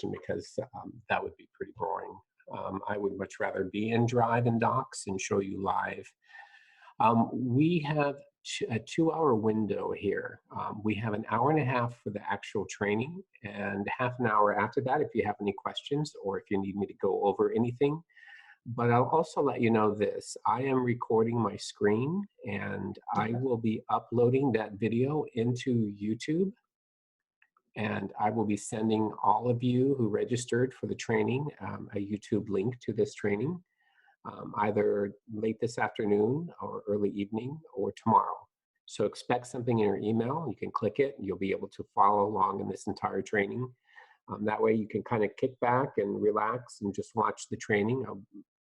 question because that would be pretty boring. I would much rather be in Drive and Docs and show you live. We have a 2 hour window here. We have an hour and a half for the actual training and half an hour after that if you have any questions or if you need me to go over anything. But I'll also let you know this. I am recording my screen and I will be uploading that video into YouTube. And I will be sending all of you who registered for the training a YouTube link to this training, either late this afternoon or early evening or tomorrow. So expect something in your email. You can click it. You'll be able to follow along in this entire training. That way you can kind of kick back and relax and just watch the training.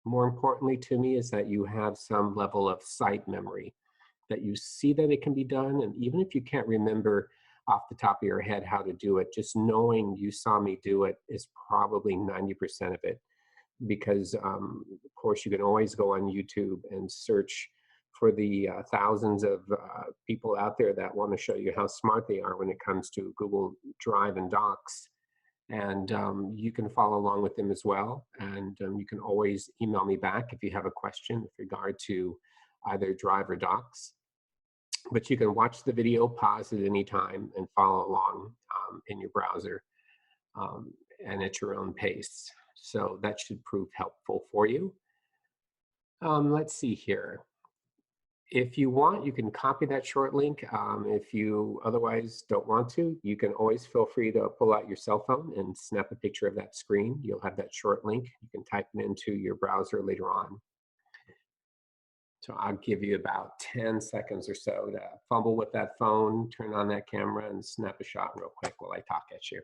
More importantly to me is that you have some level of sight memory, that you see that it can be done. And even if you can't remember off the top of your head how to do it, just knowing you saw me do it is probably 90% of it. Because of course you can always go on YouTube and search for the thousands of people out there that want to show you how smart they are when it comes to Google Drive and Docs. And you can follow along with them as well. And you can always email me back if you have a question with regard to either Drive or Docs. But you can watch the video, pause at any time, and follow along in your browser and at your own pace. So that should prove helpful for you. Let's see here. If you want, you can copy that short link. If you otherwise don't want to, you can always feel free to pull out your cell phone and snap a picture of that screen. You'll have that short link. You can type it into your browser later on. So I'll give you about 10 seconds or so to fumble with that phone, turn on that camera, and snap a shot real quick while I talk at you.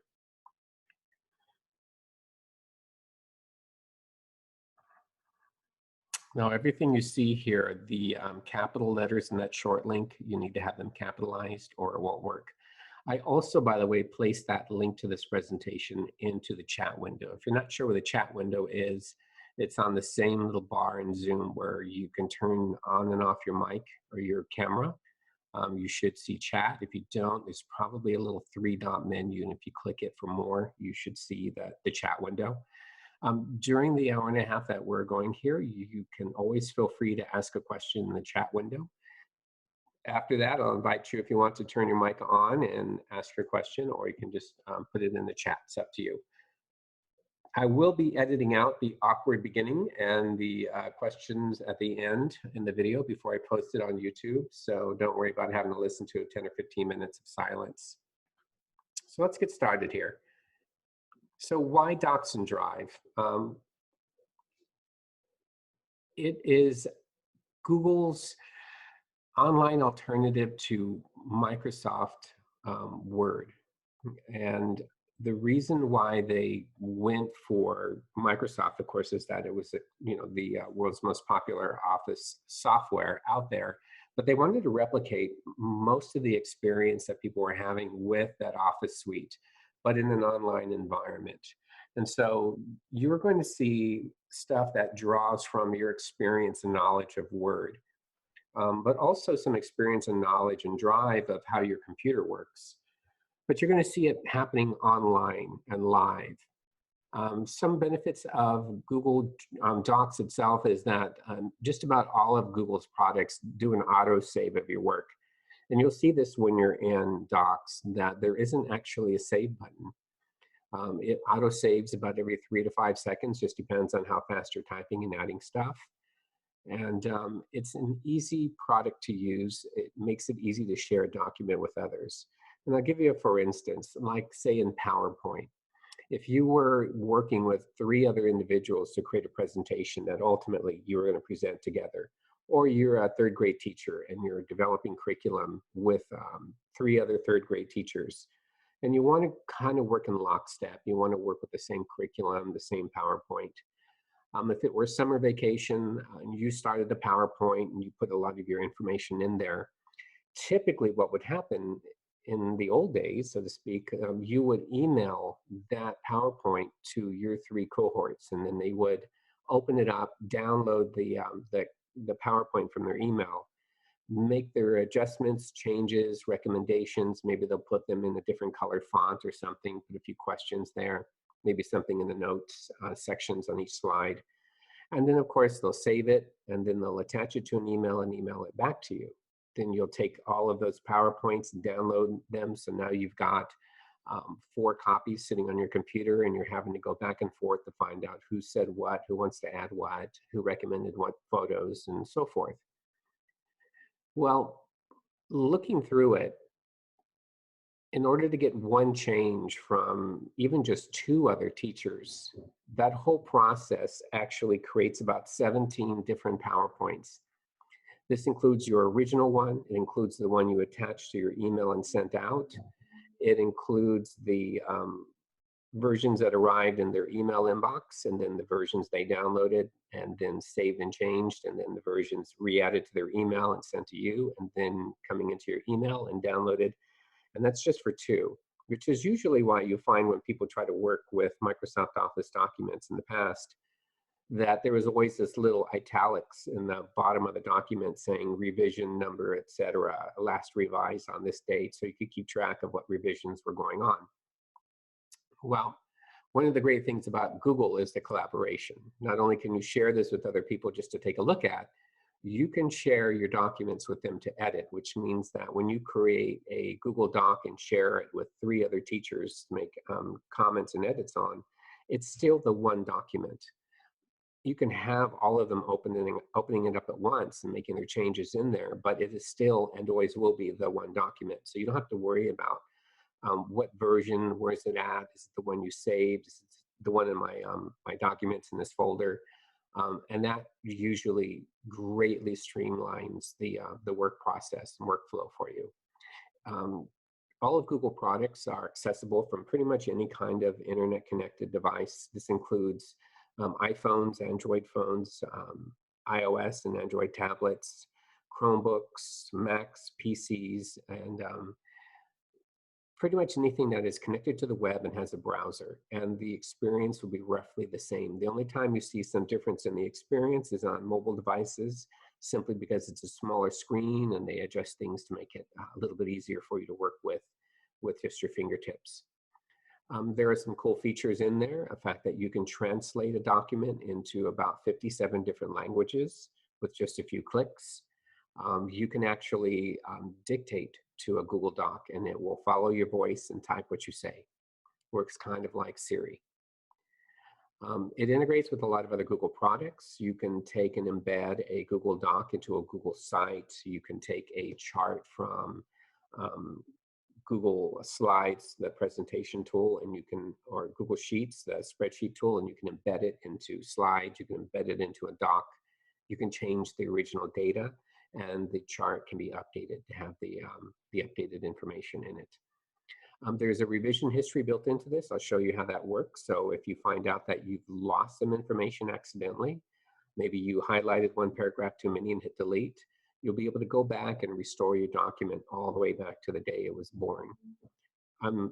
Now, everything you see here, the capital letters in that short link, you need to have them capitalized or it won't work. I also, by the way, placed that link to this presentation into the chat window. If you're not sure where the chat window is, it's on the same little bar in Zoom where you can turn on and off your mic or your camera. You should see chat. If you don't, there's probably a little 3-dot menu, and if you click it for more, you should see the chat window. During the hour and a half that we're going here, you can always feel free to ask a question in the chat window. After that, I'll invite you if you want to turn your mic on and ask your question, or you can just put it in the chat. It's up to you. I will be editing out the awkward beginning and the questions at the end in the video before I post it on YouTube. So don't worry about having to listen to 10 or 15 minutes of silence. So let's get started here. So why Docs and Drive? It is Google's online alternative to Microsoft Word. And the reason why they went for Microsoft, of course, is that it was the world's most popular Office software out there. But they wanted to replicate most of the experience that people were having with that Office suite, but in an online environment. And so you're going to see stuff that draws from your experience and knowledge of Word, but also some experience and knowledge and drive of how your computer works. But you're going to see it happening online and live. Some benefits of Google Docs itself is that just about all of Google's products do an auto-save of your work. And you'll see this when you're in Docs, that there isn't actually a save button. It auto-saves about every 3 to 5 seconds, just depends on how fast you're typing and adding stuff. And it's an easy product to use. It makes it easy to share a document with others. And I'll give you a for instance, like say in PowerPoint. If you were working with 3 other individuals to create a presentation that ultimately you were going to present together, or you're a 3rd grade teacher and you're developing curriculum with 3 other 3rd grade teachers, and you want to kind of work in lockstep, you want to work with the same curriculum, the same PowerPoint. If it were summer vacation and you started the PowerPoint and you put a lot of your information in there, typically what would happen in the old days, so to speak, you would email that PowerPoint to your 3 cohorts, and then they would open it up, download the PowerPoint from their email, make their adjustments, changes, recommendations. Maybe they'll put them in a different colored font or something, put a few questions there. maybe something in the notes sections on each slide. And then, of course, they'll save it, and then they'll attach it to an email and email it back to you. Then you'll take all of those PowerPoints and download them. So now you've got 4 copies sitting on your computer, and you're having to go back and forth to find out who said what, who wants to add what, who recommended what photos, and so forth. Well, looking through it, in order to get one change from even just 2 other teachers, that whole process actually creates about 17 different PowerPoints. This includes your original one. It includes the one you attached to your email and sent out. It includes the versions that arrived in their email inbox, and then the versions they downloaded and then saved and changed, and then the versions re-added to their email and sent to you, and then coming into your email and downloaded. And that's just for 2, which is usually why you find when people try to work with Microsoft Office documents in the past, that there was always this little italics in the bottom of the document saying revision number, etc., last revised on this date, so you could keep track of what revisions were going on. Well, one of the great things about Google is the collaboration. Not only can you share this with other people just to take a look at, you can share your documents with them to edit, which means that when you create a Google Doc and share it with 3 other teachers to make comments and edits on, it's still the one document. You can have all of them opening it up at once and making their changes in there, but it is still and always will be the one document. So you don't have to worry about what version, where is it at? Is it the one you saved? Is it the one in my my documents in this folder? And that usually greatly streamlines the work process and workflow for you. All of Google products are accessible from pretty much any kind of internet connected device. This includes iPhones, Android phones, iOS and Android tablets, Chromebooks, Macs, PCs, and pretty much anything that is connected to the web and has a browser, and the experience will be roughly the same. The only time you see some difference in the experience is on mobile devices, simply because it's a smaller screen and they adjust things to make it a little bit easier for you to work with just your fingertips. There are some cool features in there, the fact that you can translate a document into about 57 different languages with just a few clicks. You can actually dictate to a Google Doc, and it will follow your voice and type what you say. Works kind of like Siri. It integrates with a lot of other Google products. You can take and embed a Google Doc into a Google site. You can take a chart from Google Slides, the presentation tool, and you can, or Google Sheets, the spreadsheet tool, and you can embed it into slides. You can embed it into a doc. You can change the original data, and the chart can be updated to have the updated information in it. There's a revision history built into this. I'll show you how that works. So if you find out that you've lost some information accidentally, maybe you highlighted one paragraph too many and hit delete, you'll be able to go back and restore your document all the way back to the day it was born.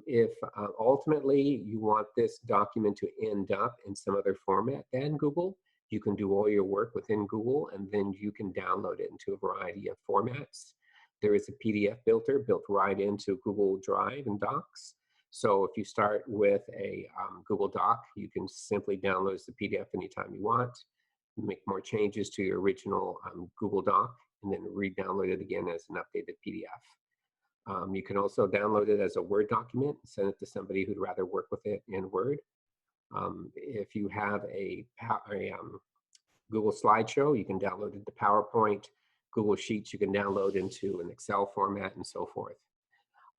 If ultimately you want this document to end up in some other format than Google, you can do all your work within Google, and then you can download it into a variety of formats. There is a PDF builder built right into Google Drive and Docs. So if you start with a Google Doc, you can simply download the PDF anytime you want, make more changes to your original Google Doc, and then re-download it again as an updated PDF. You can also download it as a Word document, send it to somebody who'd rather work with it in Word. If you have a Google Slideshow, you can download it to PowerPoint. Google Sheets, you can download into an Excel format, and so forth.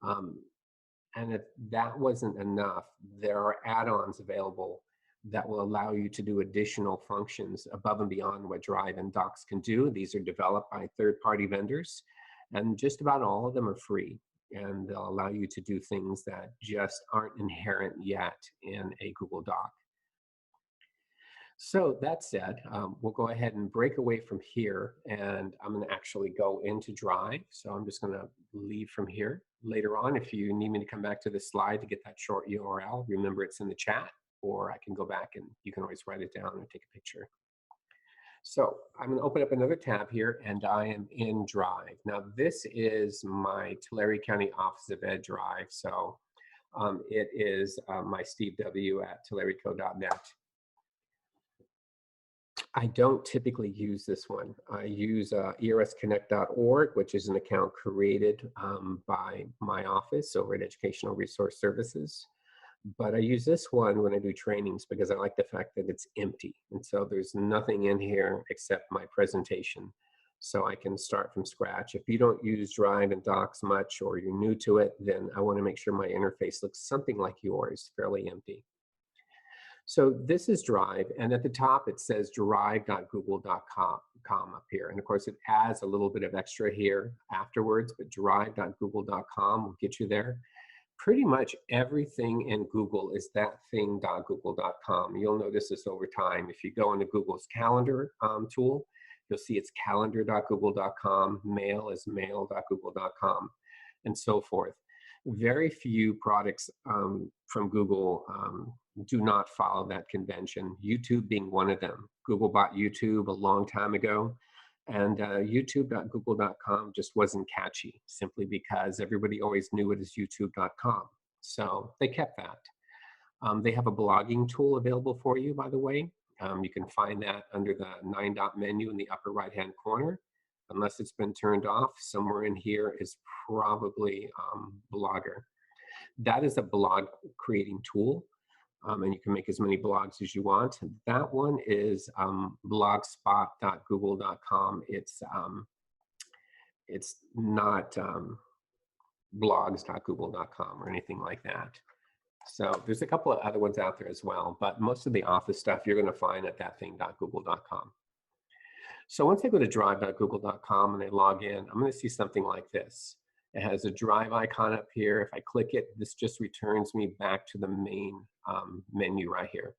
And if that wasn't enough, there are add-ons available that will allow you to do additional functions above and beyond what Drive and Docs can do. These are developed by third-party vendors, and just about all of them are free. And they'll allow you to do things that just aren't inherent yet in a Google Doc. So that said, we'll go ahead and break away from here, and I'm going to actually go into Drive. So I'm just going to leave from here. Later on, if you need me to come back to this slide to get that short URL, remember it's in the chat, or I can go back and you can always write it down or take a picture. So I'm going to open up another tab here, and I am in Drive. Now this is my Tulare County Office of Ed Drive. So It is my Steve W. at Telerico.net. I don't typically use this one. I use ersconnect.org, which is an account created by my office over at Educational Resource Services. But I use this one when I do trainings because I like the fact that it's empty. And so there's nothing in here except my presentation. So I can start from scratch. If you don't use Drive and Docs much, or you're new to it, then I want to make sure my interface looks something like yours, fairly empty. So this is Drive, and at the top it says drive.google.com up here. And of course it adds a little bit of extra here afterwards, but drive.google.com will get you there. Pretty much everything in Google is that thing.google.com. You'll notice this over time. If you go into Google's calendar tool, you'll see it's calendar.google.com, mail is mail.google.com, and so forth. Very few products from Google do not follow that convention, YouTube being one of them. Google bought YouTube a long time ago, and youtube.google.com just wasn't catchy, simply because everybody always knew it as youtube.com. So they kept that. They have a blogging tool available for you, by the way. You can find that under the 9-dot menu in the upper right-hand corner. Unless it's been turned off, somewhere in here is probably Blogger. That is a blog creating tool, and you can make as many blogs as you want. That one is blogspot.google.com. It's not blogs.google.com or anything like that. So there's a couple of other ones out there as well, but most of the office stuff you're going to find at thatthing.google.com. So once I go to drive.google.com and I log in, I'm going to see something like this. It has a Drive icon up here. If I click it, this just returns me back to the main menu right here.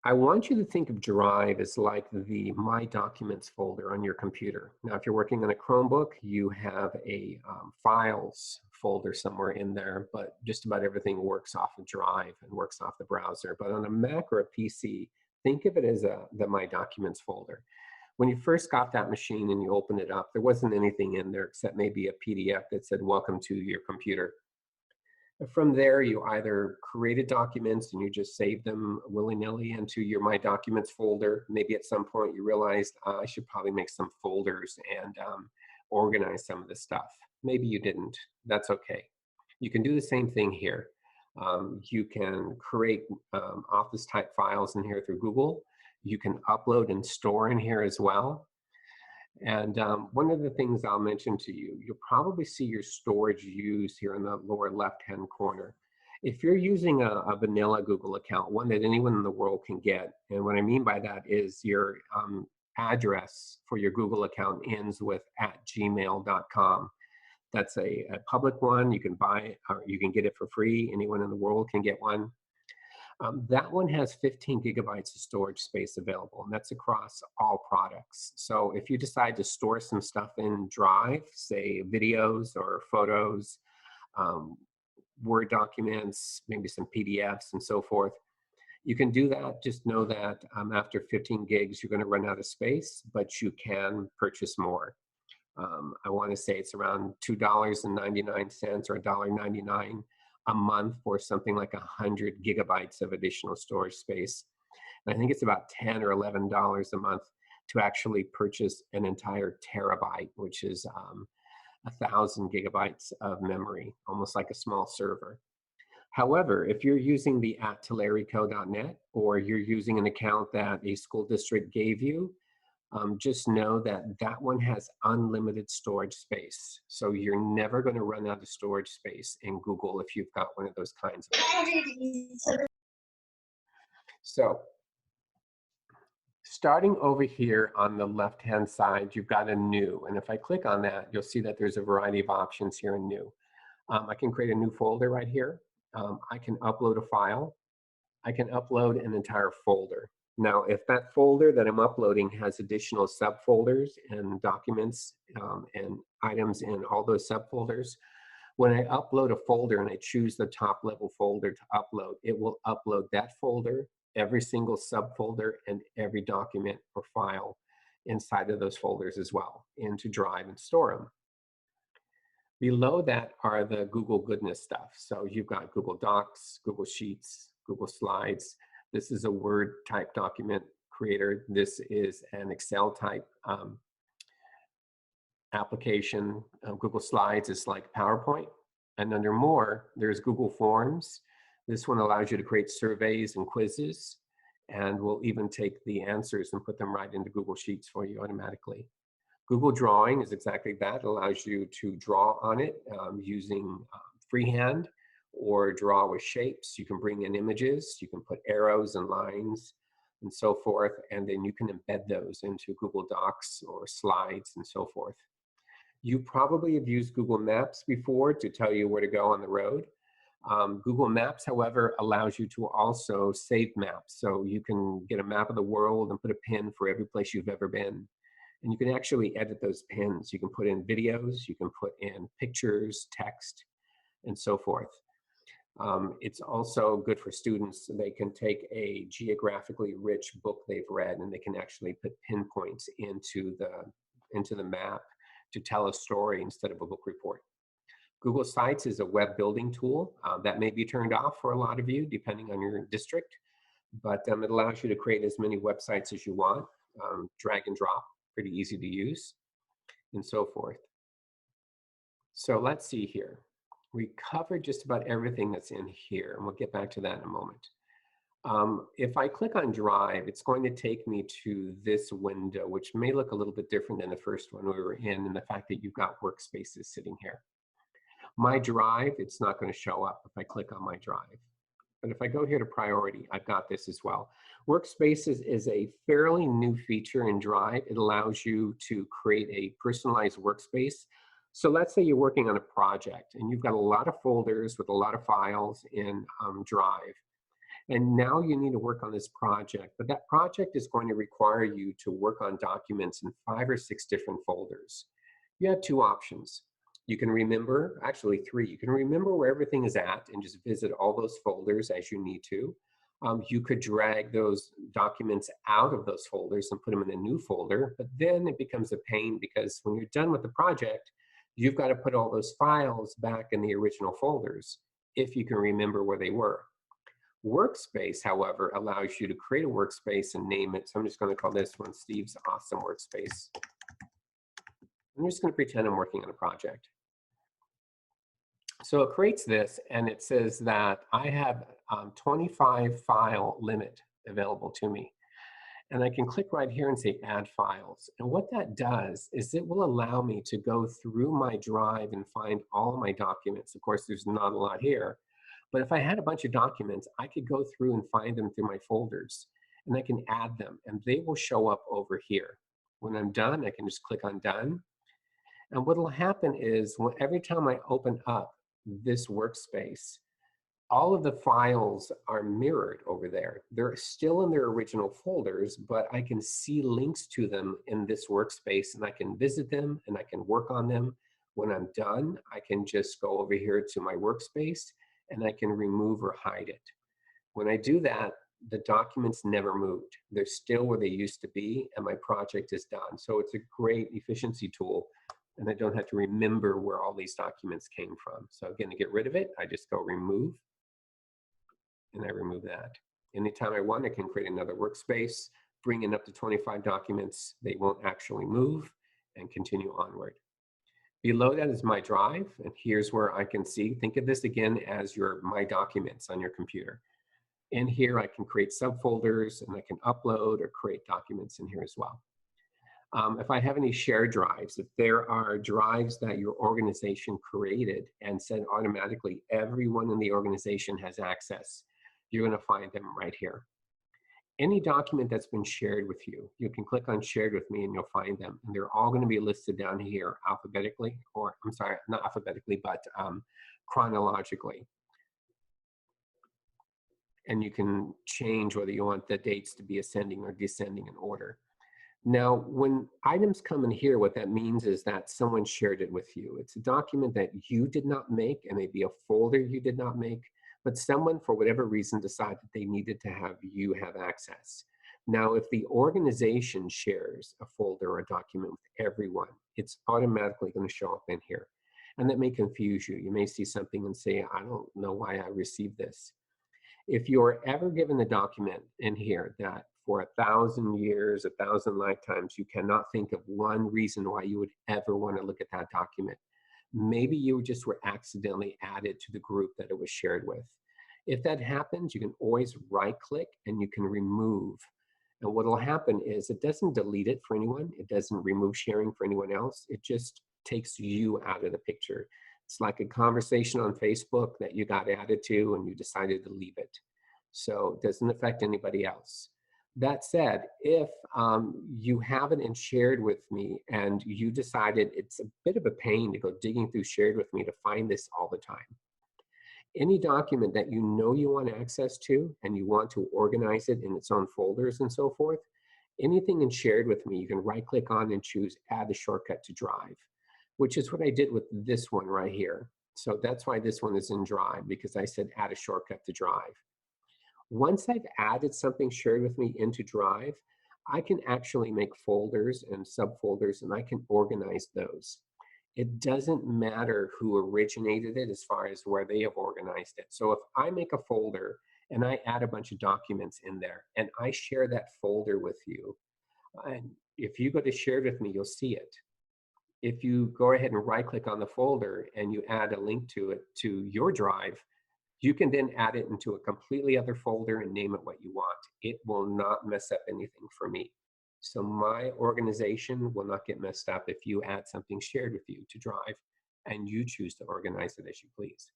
I want you to think of Drive as like the My Documents folder on your computer. Now, if you're working on a Chromebook, you have a Files folder somewhere in there, but just about everything works off of Drive and works off the browser. But on a Mac or a PC, think of it as the My Documents folder. When you first got that machine and you opened it up, there wasn't anything in there except maybe a PDF that said, "Welcome to your computer." From there, you either created documents and you just saved them willy-nilly into your My Documents folder. Maybe at some point you realized I should probably make some folders and organize some of this stuff. Maybe you didn't. That's okay. You can do the same thing here. You can create Office type files in here through Google. You can upload and store in here as well. And one of the things I'll mention to you, you'll probably see your storage used here in the lower left-hand corner. If you're using a vanilla Google account, one that anyone in the world can get, and what I mean by that is your address for your Google account ends with @gmail.com. That's a public one. You can buy it, or you can get it for free. Anyone in the world can get one. That one has 15 gigabytes of storage space available, and that's across all products. So if you decide to store some stuff in Drive, say videos or photos, Word documents, maybe some PDFs and so forth, you can do that. Just know that after 15 gigs, you're going to run out of space, but you can purchase more. I want to say it's around $2.99 or $1.99 a month for something like 100 gigabytes of additional storage space. And I think it's about $10 or $11 a month to actually purchase an entire terabyte, which is 1,000 gigabytes of memory, almost like a small server. However, if you're using the @telerico.net, or you're using an account that a school district gave you, just know that that one has unlimited storage space. So you're never going to run out of storage space in Google if you've got one of those kinds of. So starting over here on the left-hand side, you've got a new. And if I click on that, you'll see that there's a variety of options here in new. I can create a new folder right here. I can upload a file. I can upload an entire folder. Now, if that folder that I'm uploading has additional subfolders and documents and items in all those subfolders, when I upload a folder and I choose the top level folder to upload, it will upload that folder, every single subfolder, and every document or file inside of those folders as well into Drive and store them. Below that are the Google goodness stuff. So you've got Google Docs, Google Sheets, Google Slides. This is a Word type document creator. This is an Excel type application. Google Slides is like PowerPoint. And under more, there's Google Forms. This one allows you to create surveys and quizzes, and will even take the answers and put them right into Google Sheets for you automatically. Google Drawing is exactly that. It allows you to draw on it using freehand or draw with shapes. You can bring in images, you can put arrows and lines and so forth, and then you can embed those into Google Docs or slides and so forth. You probably have used Google Maps before to tell you where to go on the road. Google Maps, however, allows you to also save maps. So you can get a map of the world and put a pin for every place you've ever been. And you can actually edit those pins. You can put in videos, you can put in pictures, text, and so forth. It's also good for students. They can take a geographically rich book they've read and they can actually put pinpoints into the map to tell a story instead of a book report. Google Sites is a web building tool that may be turned off for a lot of you, depending on your district, but it allows you to create as many websites as you want, drag and drop, pretty easy to use, and so forth. So let's see here. We covered just about everything that's in here, and we'll get back to that in a moment. If I click on Drive, it's going to take me to this window, which may look a little bit different than the first one we were in, and the fact that you've got workspaces sitting here. My Drive, it's not going to show up if I click on my Drive. But if I go here to priority, I've got this as well. Workspaces is a fairly new feature in Drive. It allows you to create a personalized workspace. So let's say you're working on a project and you've got a lot of folders with a lot of files in Drive. And now you need to work on this project, but that project is going to require you to work on documents in 5 or 6 different folders. You have 2 options. You can remember, actually 3, you can remember where everything is at and just visit all those folders as you need to. You could drag those documents out of those folders and put them in a new folder, but then it becomes a pain because when you're done with the project, you've got to put all those files back in the original folders if you can remember where they were. Workspace, however, allows you to create a workspace and name it. So I'm just going to call this one Steve's Awesome Workspace. I'm just going to pretend I'm working on a project. So it creates this, and it says that I have 25 file limit available to me. And I can click right here and say Add Files. And what that does is it will allow me to go through my Drive and find all of my documents. Of course, there's not a lot here. But if I had a bunch of documents, I could go through and find them through my folders. And I can add them, and they will show up over here. When I'm done, I can just click on Done. And what will happen is every time I open up this workspace, all of the files are mirrored over there. They're still in their original folders, but I can see links to them in this workspace and I can visit them and I can work on them. When I'm done, I can just go over here to my workspace and I can remove or hide it. When I do that, the documents never moved. They're still where they used to be and my project is done. So it's a great efficiency tool and I don't have to remember where all these documents came from. So again, to get rid of it, I just go remove and I remove that. Anytime I want, I can create another workspace, bring in up to 25 documents. They won't actually move and continue onward. Below that is my Drive, and here's where I can see, think of this again as your My Documents on your computer. In here, I can create subfolders and I can upload or create documents in here as well. If I have any shared drives, if there are drives that your organization created and said automatically everyone in the organization has access, you're going to find them right here. Any document that's been shared with you, you can click on Shared with Me and you'll find them. And they're all going to be listed down here alphabetically, or I'm sorry, not alphabetically, but chronologically. And you can change whether you want the dates to be ascending or descending in order. Now, when items come in here, what that means is that someone shared it with you. It's a document that you did not make, and maybe a folder you did not make, but someone, for whatever reason, decided they needed to have you have access. Now, if the organization shares a folder or a document with everyone, it's automatically going to show up in here. And that may confuse you. You may see something and say, I don't know why I received this. If you're ever given a document in here that for 1,000 years, 1,000 lifetimes, you cannot think of one reason why you would ever want to look at that document, maybe you just were accidentally added to the group that it was shared with. If that happens, you can always right click and you can remove. And what will happen is it doesn't delete it for anyone. It doesn't remove sharing for anyone else. It just takes you out of the picture. It's like a conversation on Facebook that you got added to and you decided to leave it. So it doesn't affect anybody else. That said, if you haven't and shared with me and you decided it's a bit of a pain to go digging through shared with me to find this all the time, any document that you know you want access to and you want to organize it in its own folders and so forth, anything in shared with me, you can right click on and choose add a shortcut to Drive, which is what I did with this one right here. So that's why this one is in Drive, because I said add a shortcut to Drive. Once I've added something shared with me into Drive, I can actually make folders and subfolders and I can organize those. It doesn't matter who originated it as far as where they have organized it. So if I make a folder and I add a bunch of documents in there and I share that folder with you, and if you go to shared with me, you'll see it. If you go ahead and right click on the folder and you add a link to it to your Drive, you can then add it into a completely other folder and name it what you want. It will not mess up anything for me. So my organization will not get messed up if you add something shared with you to Drive and you choose to organize it as you please.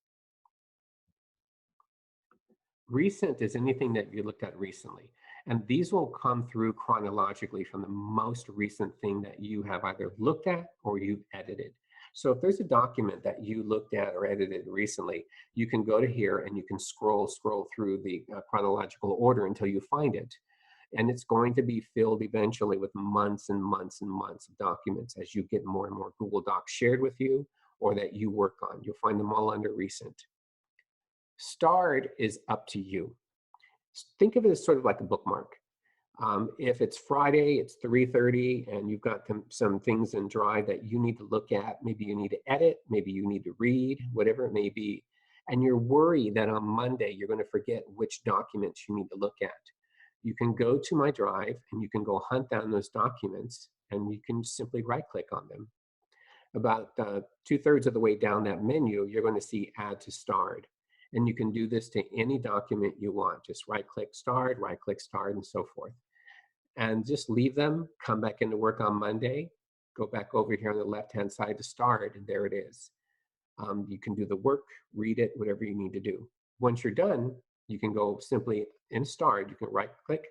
Recent is anything that you looked at recently. And these will come through chronologically from the most recent thing that you have either looked at or you've edited. So if there's a document that you looked at or edited recently, you can go to here and you can scroll through the chronological order until you find it. And it's going to be filled eventually with months and months and months of documents as you get more and more Google Docs shared with you or that you work on. You'll find them all under recent. Starred is up to you. Think of it as sort of like a bookmark. If it's Friday, it's 3:30, and you've got some things in Drive that you need to look at, maybe you need to edit, maybe you need to read, whatever it may be, and you're worried that on Monday you're going to forget which documents you need to look at, you can go to my Drive and you can go hunt down those documents and you can simply right-click on them. About 2/3 of the way down that menu, you're going to see Add to Starred. And you can do this to any document you want. Just right-click Starred, and so forth. And just leave them, come back into work on Monday, go back over here on the left-hand side to Starred, and there it is. You can do the work, read it, whatever you need to do. Once you're done, you can go simply in Starred. You can right-click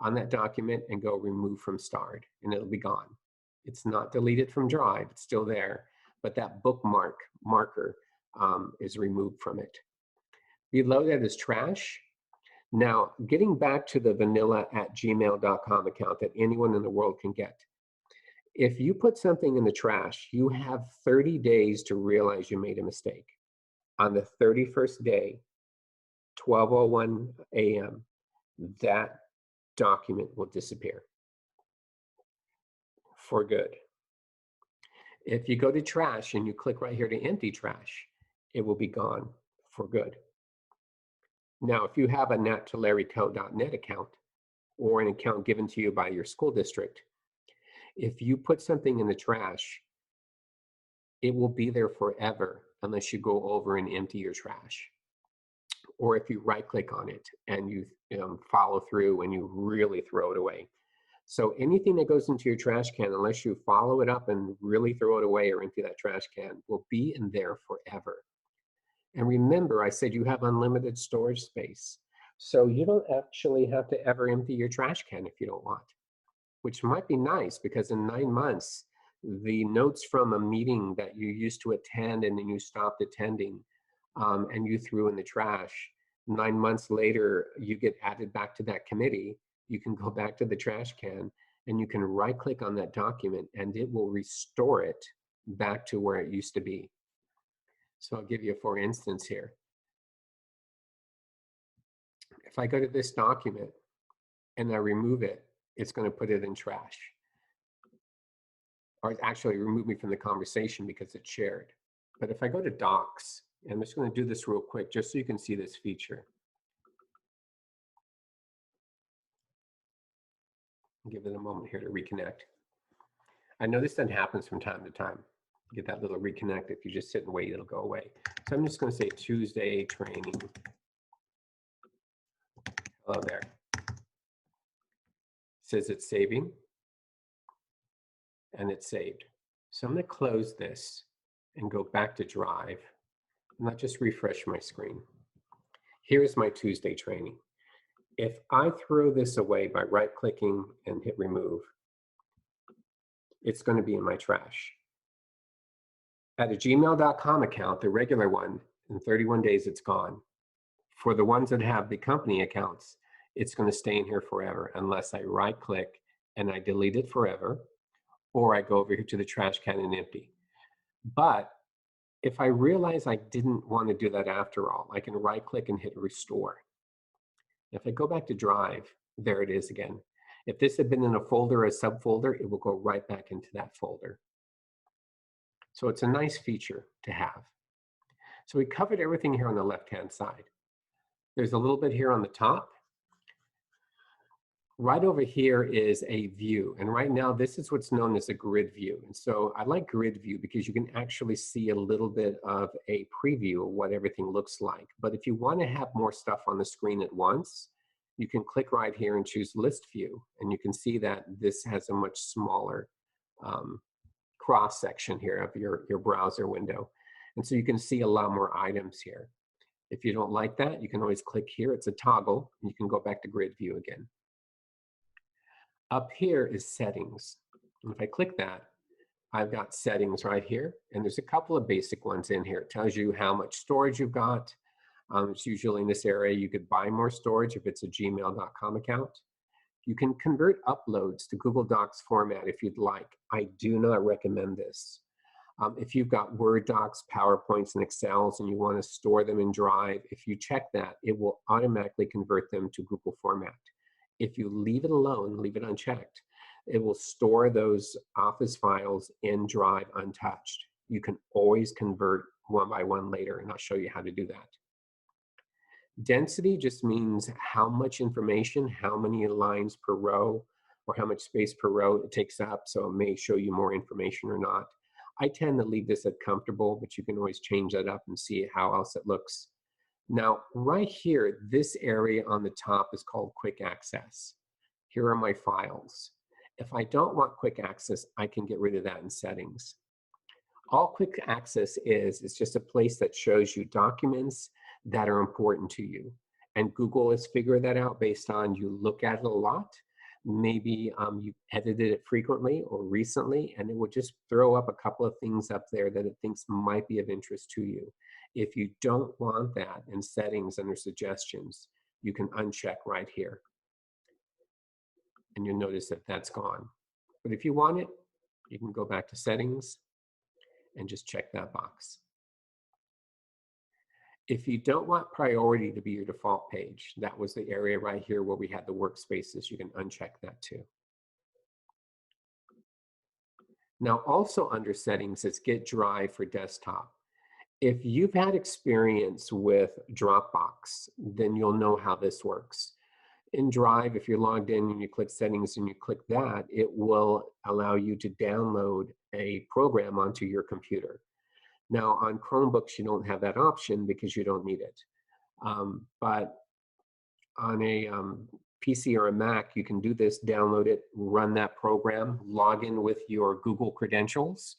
on that document and go remove from Starred, and it'll be gone. It's not deleted from Drive, it's still there, but that bookmark marker is removed from it. Below that is trash. Now, getting back to the vanilla@gmail.com account that anyone in the world can get. If you put something in the trash, you have 30 days to realize you made a mistake. On the 31st day, 12:01 a.m., that document will disappear for good. If you go to trash and you click right here to empty trash, it will be gone for good. Now, if you have a nattolarryco.net account or an account given to you by your school district, if you put something in the trash, it will be there forever unless you go over and empty your trash. Or if you right-click on it and you follow through and you really throw it away. So anything that goes into your trash can, unless you follow it up and really throw it away or empty that trash can, will be in there forever. And remember, I said you have unlimited storage space. So you don't actually have to ever empty your trash can if you don't want, which might be nice because in 9 months, the notes from a meeting that you used to attend and then you stopped attending and you threw in the trash, 9 months later, you get added back to that committee. You can go back to the trash can and you can right-click on that document and it will restore it back to where it used to be. So I'll give you a for instance here. If I go to this document and I remove it, it's going to put it in trash. Or actually remove me from the conversation because it's shared. But if I go to Docs, and I'm just going to do this real quick just so you can see this feature. Give it a moment here to reconnect. I know this then happens from time to time. You get that little reconnect. If you just sit and wait, it'll go away. So I'm just going to say Tuesday training. Hello there. It says it's saving, and it's saved. So I'm going to close this and go back to Drive, and I'll just refresh my screen. Here's my Tuesday training. If I throw this away by right-clicking and hit remove, it's going to be in my trash. At a gmail.com account, the regular one, in 31 days, it's gone. For the ones that have the company accounts, it's going to stay in here forever unless I right-click and I delete it forever, or I go over here to the trash can and empty. But if I realize I didn't want to do that after all, I can right-click and hit restore. If I go back to Drive, there it is again. If this had been in a folder or a subfolder, it will go right back into that folder. So it's a nice feature to have. So we covered everything here on the left-hand side. There's a little bit here on the top. Right over here is a view. And right now, this is what's known as a grid view. And so I like grid view because you can actually see a little bit of a preview of what everything looks like. But if you want to have more stuff on the screen at once, you can click right here and choose list view. And you can see that this has a much smaller cross section here of your browser window. And so you can see a lot more items here. If you don't like that, you can always click here. It's a toggle, and you can go back to grid view again. Up here is settings. And if I click that, I've got settings right here. And there's a couple of basic ones in here. It tells you how much storage you've got. It's usually in this area. You could buy more storage if it's a gmail.com account. You can convert uploads to Google Docs format if you'd like. I do not recommend this. If you've got Word docs, PowerPoints, and Excels, and you want to store them in Drive, if you check that, it will automatically convert them to Google format. If you leave it alone, leave it unchecked, it will store those Office files in Drive untouched. You can always convert one by one later, and I'll show you how to do that. Density just means how much information, how many lines per row, or how much space per row it takes up, so it may show you more information or not. I tend to leave this at comfortable, but you can always change that up and see how else it looks. Now, right here, this area on the top is called Quick Access. Here are my files. If I don't want quick access, I can get rid of that in settings. All Quick Access is just a place that shows you documents that are important to you. And Google has figured that out based on you look at it a lot. Maybe you've edited it frequently or recently, and it will just throw up a couple of things up there that it thinks might be of interest to you. If you don't want that in settings under suggestions, you can uncheck right here. And you'll notice that that's gone. But if you want it, you can go back to settings and just check that box. If you don't want priority to be your default page, that was the area right here where we had the workspaces, you can uncheck that too. Now also under settings is Get Drive for desktop. If you've had experience with Dropbox, then you'll know how this works. In Drive, if you're logged in and you click settings and you click that, it will allow you to download a program onto your computer. Now on Chromebooks, you don't have that option because you don't need it. But on a PC or a Mac, you can do this, download it, run that program, log in with your Google credentials,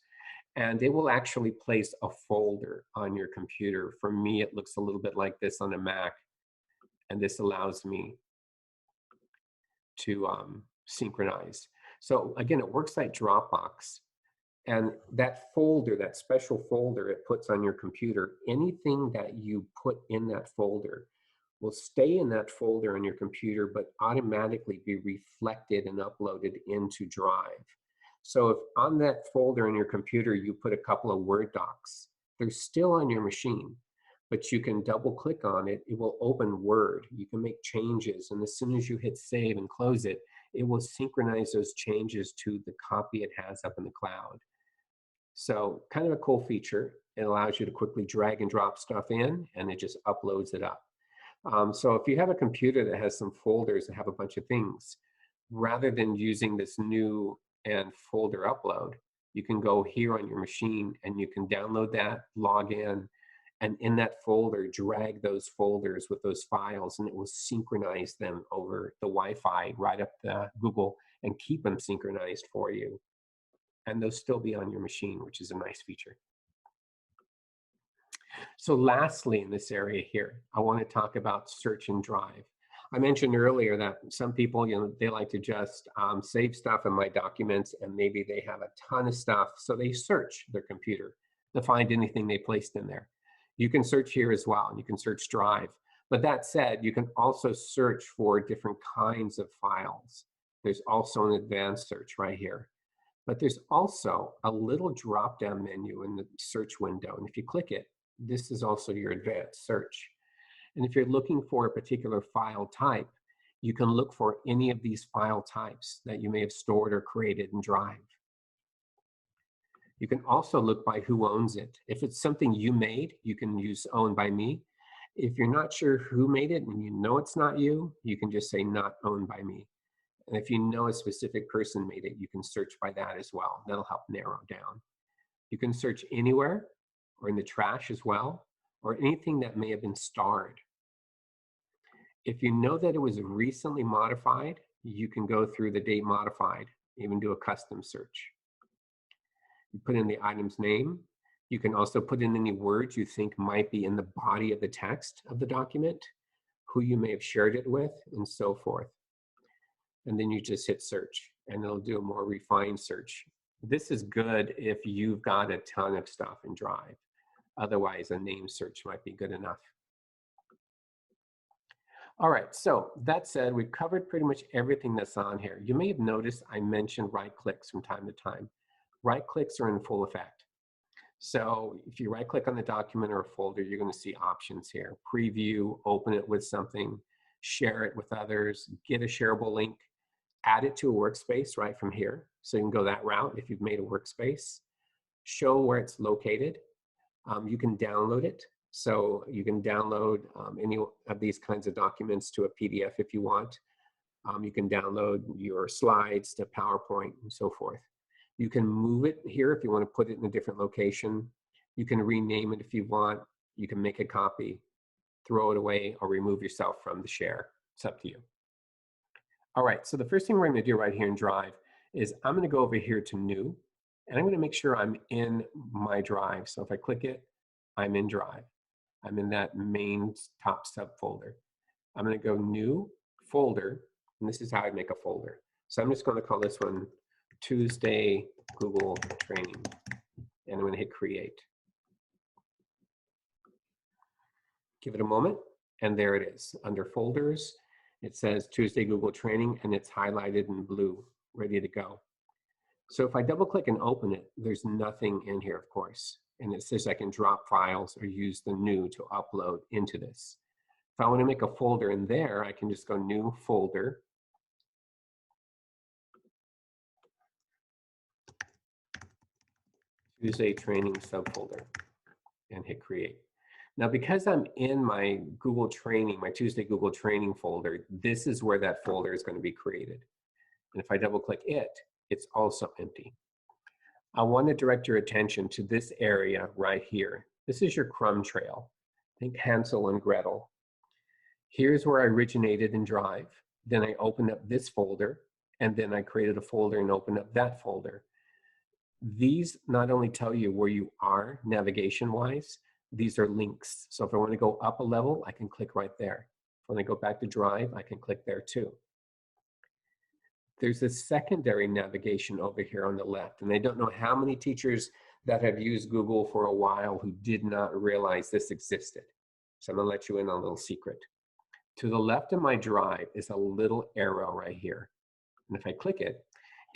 and it will actually place a folder on your computer. For me, it looks a little bit like this on a Mac, and this allows me to synchronize. So again, it works like Dropbox. And that folder, that special folder it puts on your computer, anything that you put in that folder will stay in that folder on your computer, but automatically be reflected and uploaded into Drive. So if on that folder on your computer, you put a couple of Word docs, they're still on your machine, but you can double click on it. It will open Word. You can make changes. And as soon as you hit save and close it, it will synchronize those changes to the copy it has up in the cloud. So kind of a cool feature. It allows you to quickly drag and drop stuff in, and it just uploads it up. So if you have a computer that has some folders that have a bunch of things, rather than using this new and folder upload, you can go here on your machine and you can download that, log in, and in that folder, drag those folders with those files, and it will synchronize them over the Wi-Fi right up the Google and keep them synchronized for you. And they'll still be on your machine, which is a nice feature. So lastly, in this area here, I want to talk about search and drive. I mentioned earlier that some people, they like to just save stuff in my documents, and maybe they have a ton of stuff, so they search their computer to find anything they placed in there. You can search here as well, and you can search Drive. But that said, you can also search for different kinds of files. There's also an advanced search right here. But there's also a little drop-down menu in the search window, and if you click it, this is also your advanced search. And if you're looking for a particular file type, you can look for any of these file types that you may have stored or created in Drive. You can also look by who owns it. If it's something you made, you can use owned by me. If you're not sure who made it and you know it's not you, you can just say not owned by me. And if you know a specific person made it, you can search by that as well. That'll help narrow down. You can search anywhere or in the trash as well, or anything that may have been starred. If you know that it was recently modified, you can go through the date modified, even do a custom search. You put in the item's name. You can also put in any words you think might be in the body of the text of the document, who you may have shared it with, and so forth. And then you just hit search, and it'll do a more refined search. This is good if you've got a ton of stuff in Drive. Otherwise, a name search might be good enough. All right, so that said, we've covered pretty much everything that's on here. You may have noticed I mentioned right clicks from time to time. Right clicks are in full effect. So if you right click on the document or a folder, you're going to see options here. Preview, open it with something, share it with others, get a shareable link, add it to a workspace right from here. So you can go that route if you've made a workspace. Show where it's located. You can download it. So you can download any of these kinds of documents to a PDF if you want. You can download your slides to PowerPoint and so forth. You can move it here if you want to put it in a different location. You can rename it if you want. You can make a copy, throw it away, or remove yourself from the share. It's up to you. All right, so the first thing we're going to do right here in Drive is I'm going to go over here to New, and I'm going to make sure I'm in my Drive. So if I click it, I'm in Drive. I'm in that main top subfolder. I'm going to go New Folder, and this is how I make a folder. So I'm just going to call this one Tuesday Google Training, and I'm going to hit Create. Give it a moment, and there it is. Under Folders, it says Tuesday Google Training, and it's highlighted in blue, ready to go. So if I double click and open it, there's nothing in here, of course. And it says I can drop files or use the New to upload into this. If I want to make a folder in there, I can just go New Folder. Tuesday Training subfolder, and hit Create. Now, because I'm in my Google Training, my Tuesday Google Training folder, this is where that folder is going to be created. And if I double click it, it's also empty. I want to direct your attention to this area right here. This is your crumb trail. Think Hansel and Gretel. Here's where I originated in Drive. Then I opened up this folder, and then I created a folder and opened up that folder. These not only tell you where you are navigation-wise, these are links. So if I want to go up a level, I can click right there. If I want to go back to Drive, I can click there too. There's a secondary navigation over here on the left, and I don't know how many teachers that have used Google for a while who did not realize this existed. So I'm going to let you in on a little secret. To the left of my Drive is a little arrow right here. And if I click it,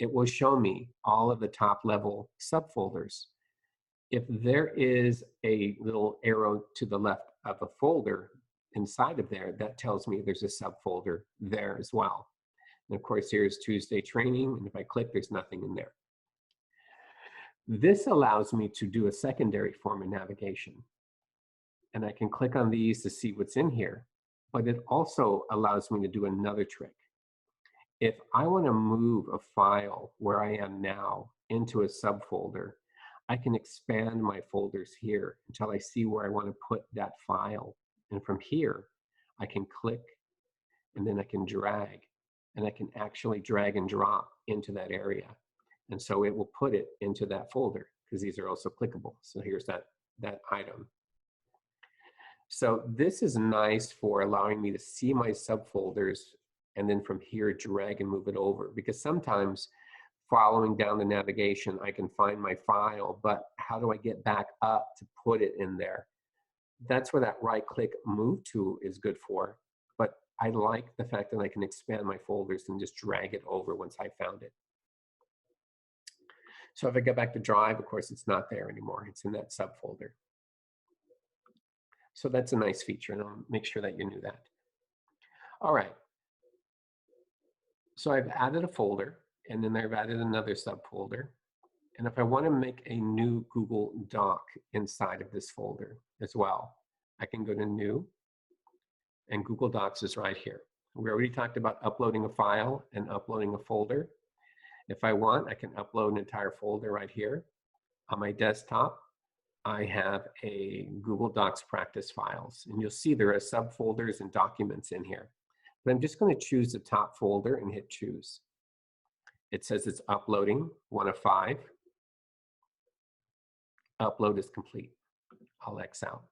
it will show me all of the top level subfolders. If there is a little arrow to the left of a folder inside of there, that tells me there's a subfolder there as well. And of course, here's Tuesday Training, and if I click, there's nothing in there. This allows me to do a secondary form of navigation. And I can click on these to see what's in here, but it also allows me to do another trick. If I want to move a file where I am now into a subfolder, I can expand my folders here until I see where I want to put that file. And from here, I can click and then I can drag, and I can actually drag and drop into that area. And so it will put it into that folder because these are also clickable. So here's that item. So this is nice for allowing me to see my subfolders and then from here drag and move it over, because sometimes following down the navigation I can find my file, but how do I get back up to put it in there? That's where that right click move tool is good for, but I like the fact that I can expand my folders and just drag it over once I found it. So if I go back to Drive, of course it's not there anymore, it's in that subfolder. So that's a nice feature, and I'll make sure that you knew that. All right. So I've added a folder, and then I've added another subfolder. And if I want to make a new Google Doc inside of this folder as well, I can go to New, and Google Docs is right here. We already talked about uploading a file and uploading a folder. If I want, I can upload an entire folder right here. On my desktop, I have a Google Docs practice files, and you'll see there are subfolders and documents in here. But I'm just going to choose the top folder and hit choose. It says it's uploading 1 of 5. Upload is complete. I'll X out.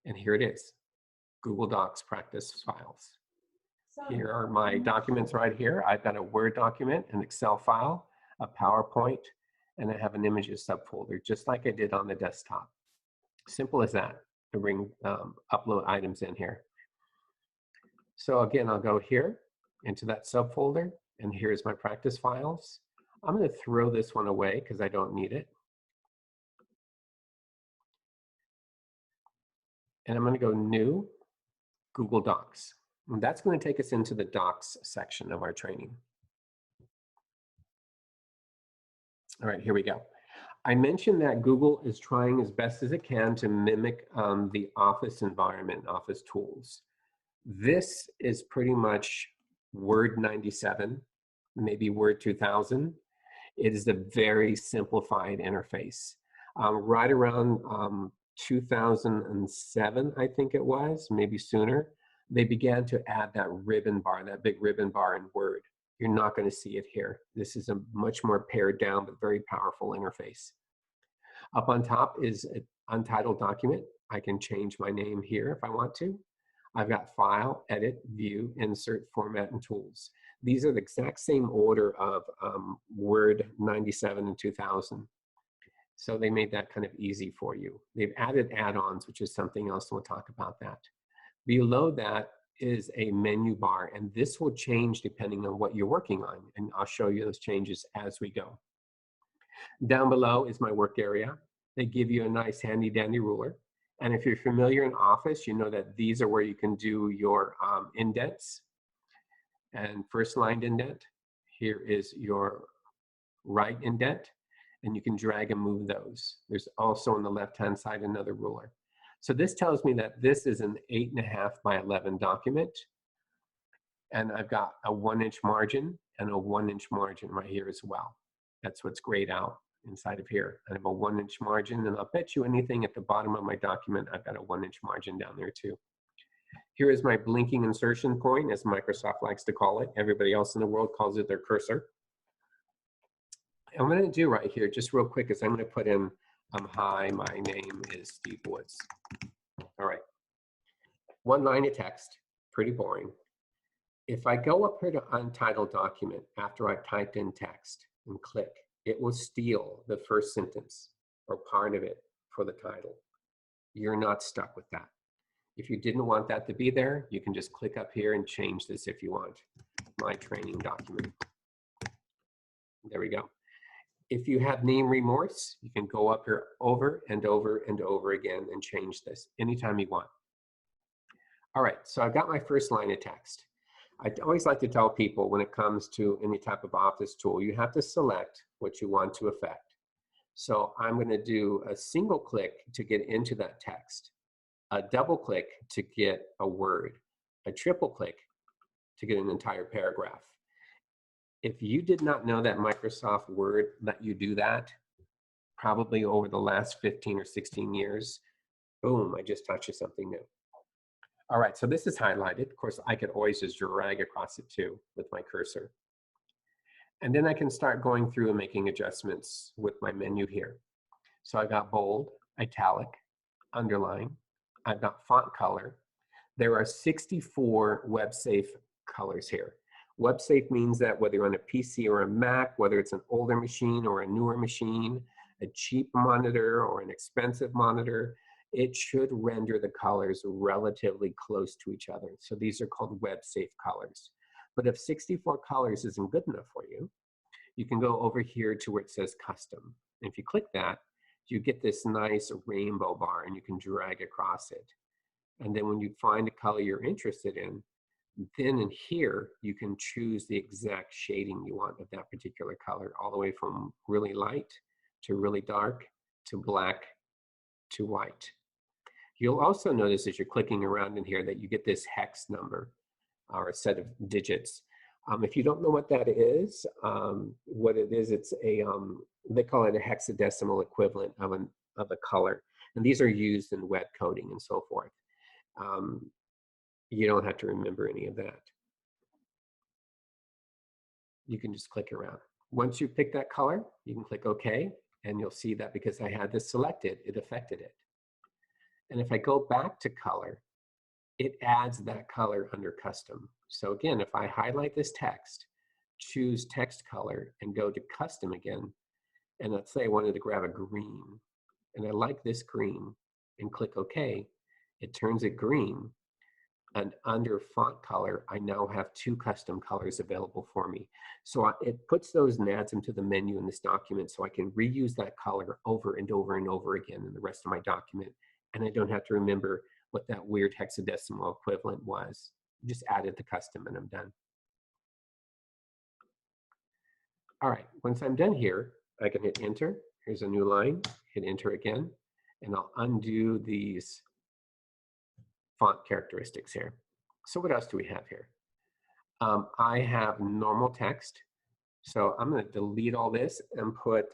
And here it is, Google Docs practice files. Here are my documents right here. I've got a Word document, an Excel file, a PowerPoint, and I have an images subfolder, just like I did on the desktop. Simple as that to bring upload items in here. So again, I'll go here into that subfolder, and here's my practice files. I'm going to throw this one away because I don't need it. And I'm going to go New, Google Docs. And that's going to take us into the Docs section of our training. All right, here we go. I mentioned that Google is trying as best as it can to mimic the Office environment, Office tools. This is pretty much Word 97, maybe Word 2000. It is a very simplified interface. Right around 2007, I think it was, maybe sooner, they began to add that ribbon bar, that big ribbon bar in Word. You're not going to see it here. This is a much more pared down but very powerful interface. Up on top is an untitled document. I can change my name here if I want to. I've got File, Edit, View, Insert, Format, and Tools. These are the exact same order of Word 97 and 2000. So they made that kind of easy for you. They've added add-ons, which is something else, and we'll talk about that. Below that is a menu bar, and this will change depending on what you're working on, and I'll show you those changes as we go. Down below is my work area. They give you a nice handy dandy ruler, and if you're familiar in Office, you know that these are where you can do your indents and first line indent. Here is your right indent, and you can drag and move those. There's also on the left-hand side another ruler. So this tells me that this is an 8.5 by 11 document, and I've got a 1-inch margin and a 1-inch margin right here as well. That's what's grayed out inside of here. I have a 1-inch margin, and I'll bet you anything at the bottom of my document, I've got a 1-inch margin down there too. Here is my blinking insertion point, as Microsoft likes to call it. Everybody else in the world calls it their cursor. And what I'm going to do right here, just real quick, is I'm going to put in, hi, my name is Steve Woods. All right. One line of text, pretty boring. If I go up here to Untitled Document after I've typed in text and click, it will steal the first sentence or part of it for the title. You're not stuck with that. If you didn't want that to be there, you can just click up here and change this if you want. My training document. There we go. If you have name remorse, you can go up here over and over and over again and change this anytime you want. All right, so I've got my first line of text. I always like to tell people when it comes to any type of Office tool, you have to select what you want to affect. So I'm going to do a single click to get into that text, a double click to get a word, a triple click to get an entire paragraph. If you did not know that Microsoft Word let you do that, probably over the last 15 or 16 years, boom, I just taught you something new. All right, so this is highlighted. Of course, I could always just drag across it too with my cursor. And then I can start going through and making adjustments with my menu here. So I've got bold, italic, underline. I've got font color. There are 64 web-safe colors here. Web-safe means that whether you're on a PC or a Mac, whether it's an older machine or a newer machine, a cheap monitor or an expensive monitor, it should render the colors relatively close to each other. So these are called web-safe colors. But if 64 colors isn't good enough for you, you can go over here to where it says custom. And if you click that, you get this nice rainbow bar and you can drag across it. And then when you find a color you're interested in, then in here, you can choose the exact shading you want of that particular color, all the way from really light to really dark to black to white. You'll also notice as you're clicking around in here that you get this hex number or a set of digits. If you don't know what that is, what it is, it's a, they call it a hexadecimal equivalent of a color. And these are used in web coding and so forth. You don't have to remember any of that. You can just click around. Once you pick that color, you can click OK, and you'll see that because I had this selected, it affected it. And if I go back to color, it adds that color under custom. So again, if I highlight this text, choose text color, and go to custom again, and let's say I wanted to grab a green, and I like this green, and click OK, it turns it green. And under font color, I now have 2 custom colors available for me. So it puts those and adds them to the menu in this document so I can reuse that color over and over and over again in the rest of my document. And I don't have to remember what that weird hexadecimal equivalent was. Just added the custom and I'm done. All right, once I'm done here, I can hit enter. Here's a new line, hit enter again, and I'll undo these font characteristics here. So what else do we have here? I have normal text. So I'm going to delete all this and put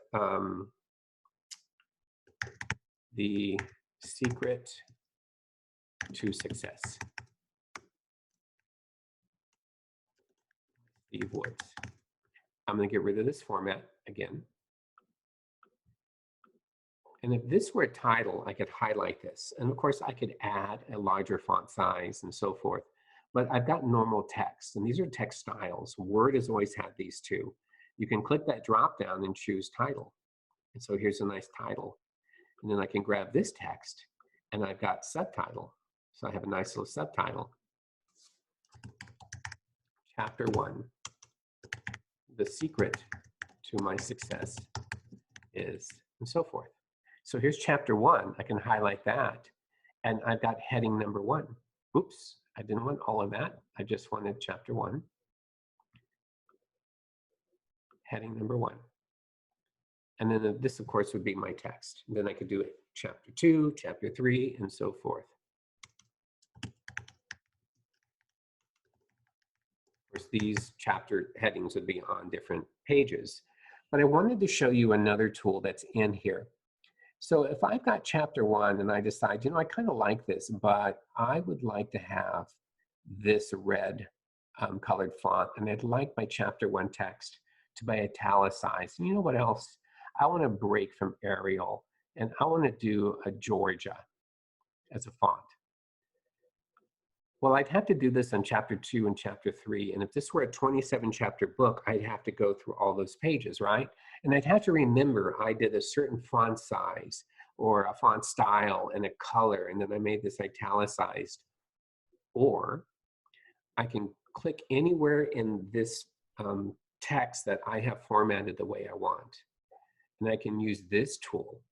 the secret to success. Steve Woods. I'm going to get rid of this format again. And if this were a title, I could highlight this. And of course, I could add a larger font size and so forth. But I've got normal text, and these are text styles. Word has always had these two. You can click that drop down and choose title. And so here's a nice title. And then I can grab this text, and I've got subtitle. So I have a nice little subtitle. Chapter 1, the secret to my success is, and so forth. So here's chapter 1. I can highlight that, and I've got heading number 1. Oops, I didn't want all of that. I just wanted chapter 1. Heading number 1. And then this, of course, would be my text. And then I could do it chapter 2, chapter 3, and so forth. Of course, these chapter headings would be on different pages. But I wanted to show you another tool that's in here. So if I've got chapter 1 and I decide, you know, I kind of like this, but I would like to have this red colored font, and I'd like my chapter 1 text to be italicized. And you know what else? I want to break from Arial, and I want to do a Georgia as a font. Well, I'd have to do this on chapter 2 and chapter 3, and if this were a 27-chapter book, I'd have to go through all those pages, right? And I'd have to remember I did a certain font size or a font style and a color, and then I made this italicized. Or I can click anywhere in this text that I have formatted the way I want. And I can use this tool,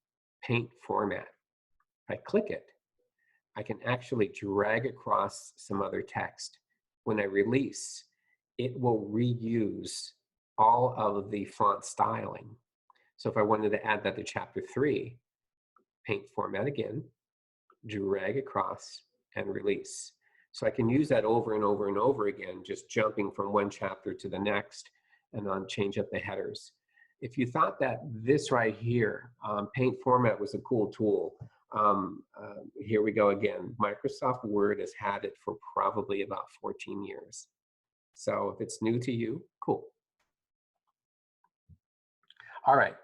Paint Format. If I click it, I can actually drag across some other text. When I release, it will reuse all of the font styling. So if I wanted to add that to chapter 3, paint format again, drag across and release. So I can use that over and over and over again, just jumping from one chapter to the next and then change up the headers. If you thought that this right here, paint format was a cool tool, here we go again. Microsoft Word has had it for probably about 14 years. So if it's new to you, cool. All right,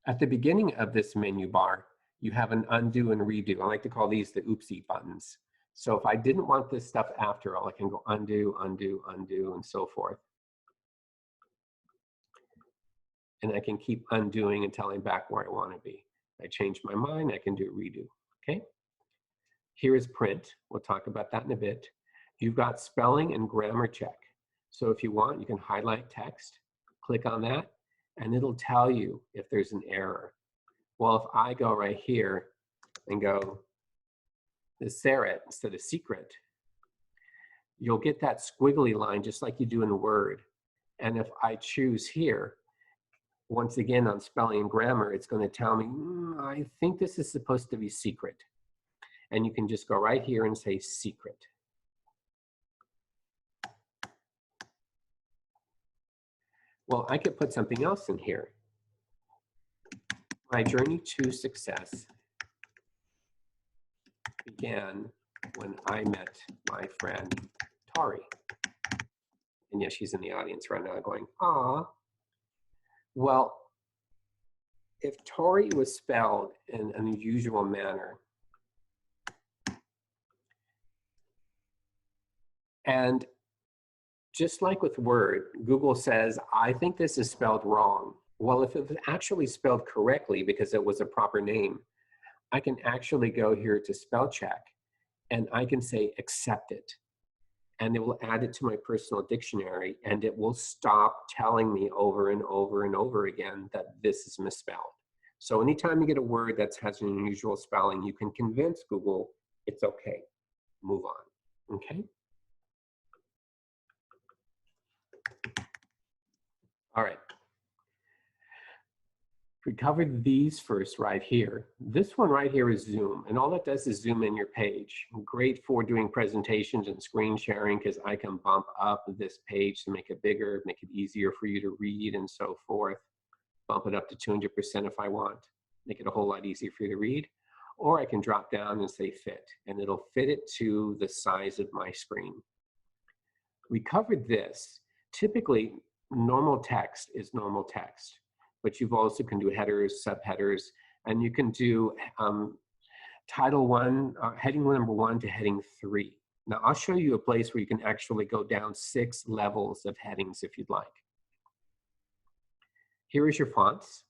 at the beginning of this menu bar, you have an undo and redo. I like to call these the oopsie buttons. So if I didn't want this stuff after all, I can go undo, undo, undo, and so forth. And I can keep undoing until I'm back where I want to be. If I change my mind, I can do redo, okay? Here is print. We'll talk about that in a bit. You've got spelling and grammar check. So if you want, you can highlight text, click on that, and it'll tell you if there's an error. Well, if I go right here and go the Seret instead of secret, you'll get that squiggly line just like you do in Word. And if I choose here, once again on spelling and grammar, it's going to tell me, I think this is supposed to be secret. And you can just go right here and say secret. Well, I could put something else in here. My journey to success began when I met my friend Tori. And yes, she's in the audience right now going, "Aw." Well, if Tori was spelled in an unusual manner, and just like with Word, Google says, I think this is spelled wrong. Well, if it was actually spelled correctly because it was a proper name, I can actually go here to spell check and I can say accept it. And it will add it to my personal dictionary and it will stop telling me over and over and over again that this is misspelled. So anytime you get a word that has an unusual spelling, you can convince Google it's okay, move on, okay? All right. We covered these first right here. This one right here is Zoom, and all it does is zoom in your page. Great for doing presentations and screen sharing because I can bump up this page to make it bigger, make it easier for you to read and so forth. Bump it up to 200% if I want, make it a whole lot easier for you to read. Or I can drop down and say fit, and it'll fit it to the size of my screen. We covered this. Typically, normal text is normal text. But you've also can do headers, subheaders, and you can do title 1, heading number 1 to heading 3. Now I'll show you a place where you can actually go down 6 levels of headings if you'd like. Here is your fonts.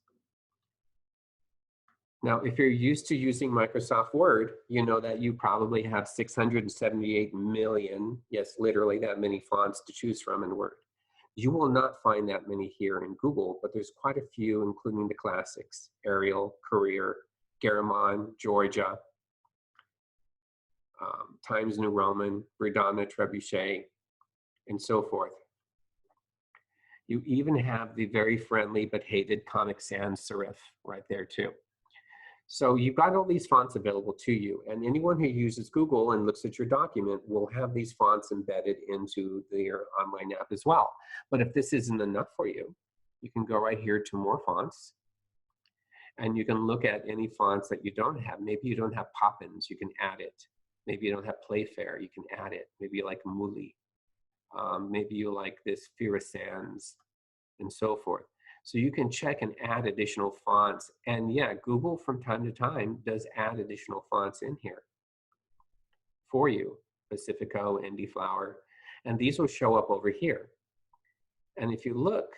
Now, if you're used to using Microsoft Word, you know that you probably have 678 million, yes, literally that many fonts to choose from in Word. You will not find that many here in Google, but there's quite a few, including the classics, Arial, Courier, Garamond, Georgia, Times New Roman, Verdana, Trebuchet, and so forth. You even have the very friendly but hated Comic Sans serif right there too. So you've got all these fonts available to you, and anyone who uses Google and looks at your document will have these fonts embedded into their online app as well. But if this isn't enough for you, you can go right here to more fonts, and you can look at any fonts that you don't have. Maybe you don't have Poppins, you can add it. Maybe you don't have Playfair, you can add it. Maybe you like Muli. Maybe you like this Fira Sans, and so forth. So you can check and add additional fonts. And yeah, Google from time to time does add additional fonts in here for you, Pacifico, Indie Flower, and these will show up over here. And if you look,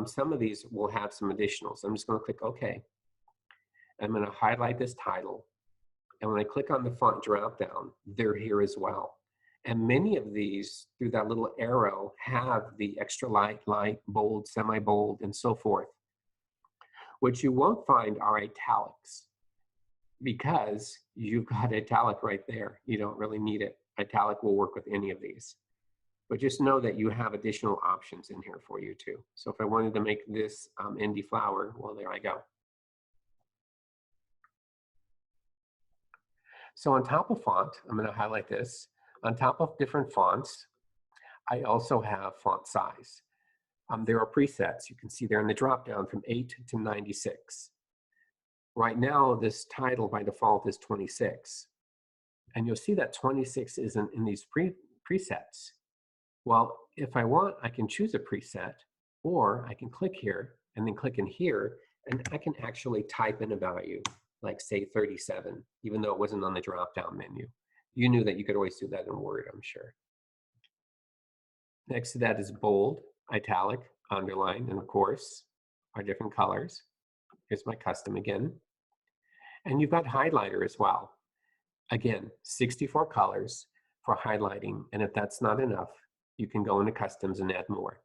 some of these will have some additionals. I'm just going to click OK. I'm going to highlight this title. And when I click on the font drop down, they're here as well. And many of these, through that little arrow, have the extra light, bold, semi-bold, and so forth. What you won't find are italics, because you've got italic right there. You don't really need it. Italic will work with any of these. But just know that you have additional options in here for you too. So if I wanted to make this indie flower, well, there I go. So on top of font, I'm going to highlight this. On top of different fonts, I also have font size. There are presets. You can see there in the dropdown from 8 to 96. Right now, this title by default is 26. And you'll see that 26 isn't in these presets. Well, if I want, I can choose a preset, or I can click here and then click in here, and I can actually type in a value, like say 37, even though it wasn't on the drop-down menu. You knew that you could always do that in Word, I'm sure. Next to that is bold, italic, underline, and of course, our different colors. Here's my custom again. And you've got highlighter as well. Again, 64 colors for highlighting, and if that's not enough, you can go into customs and add more.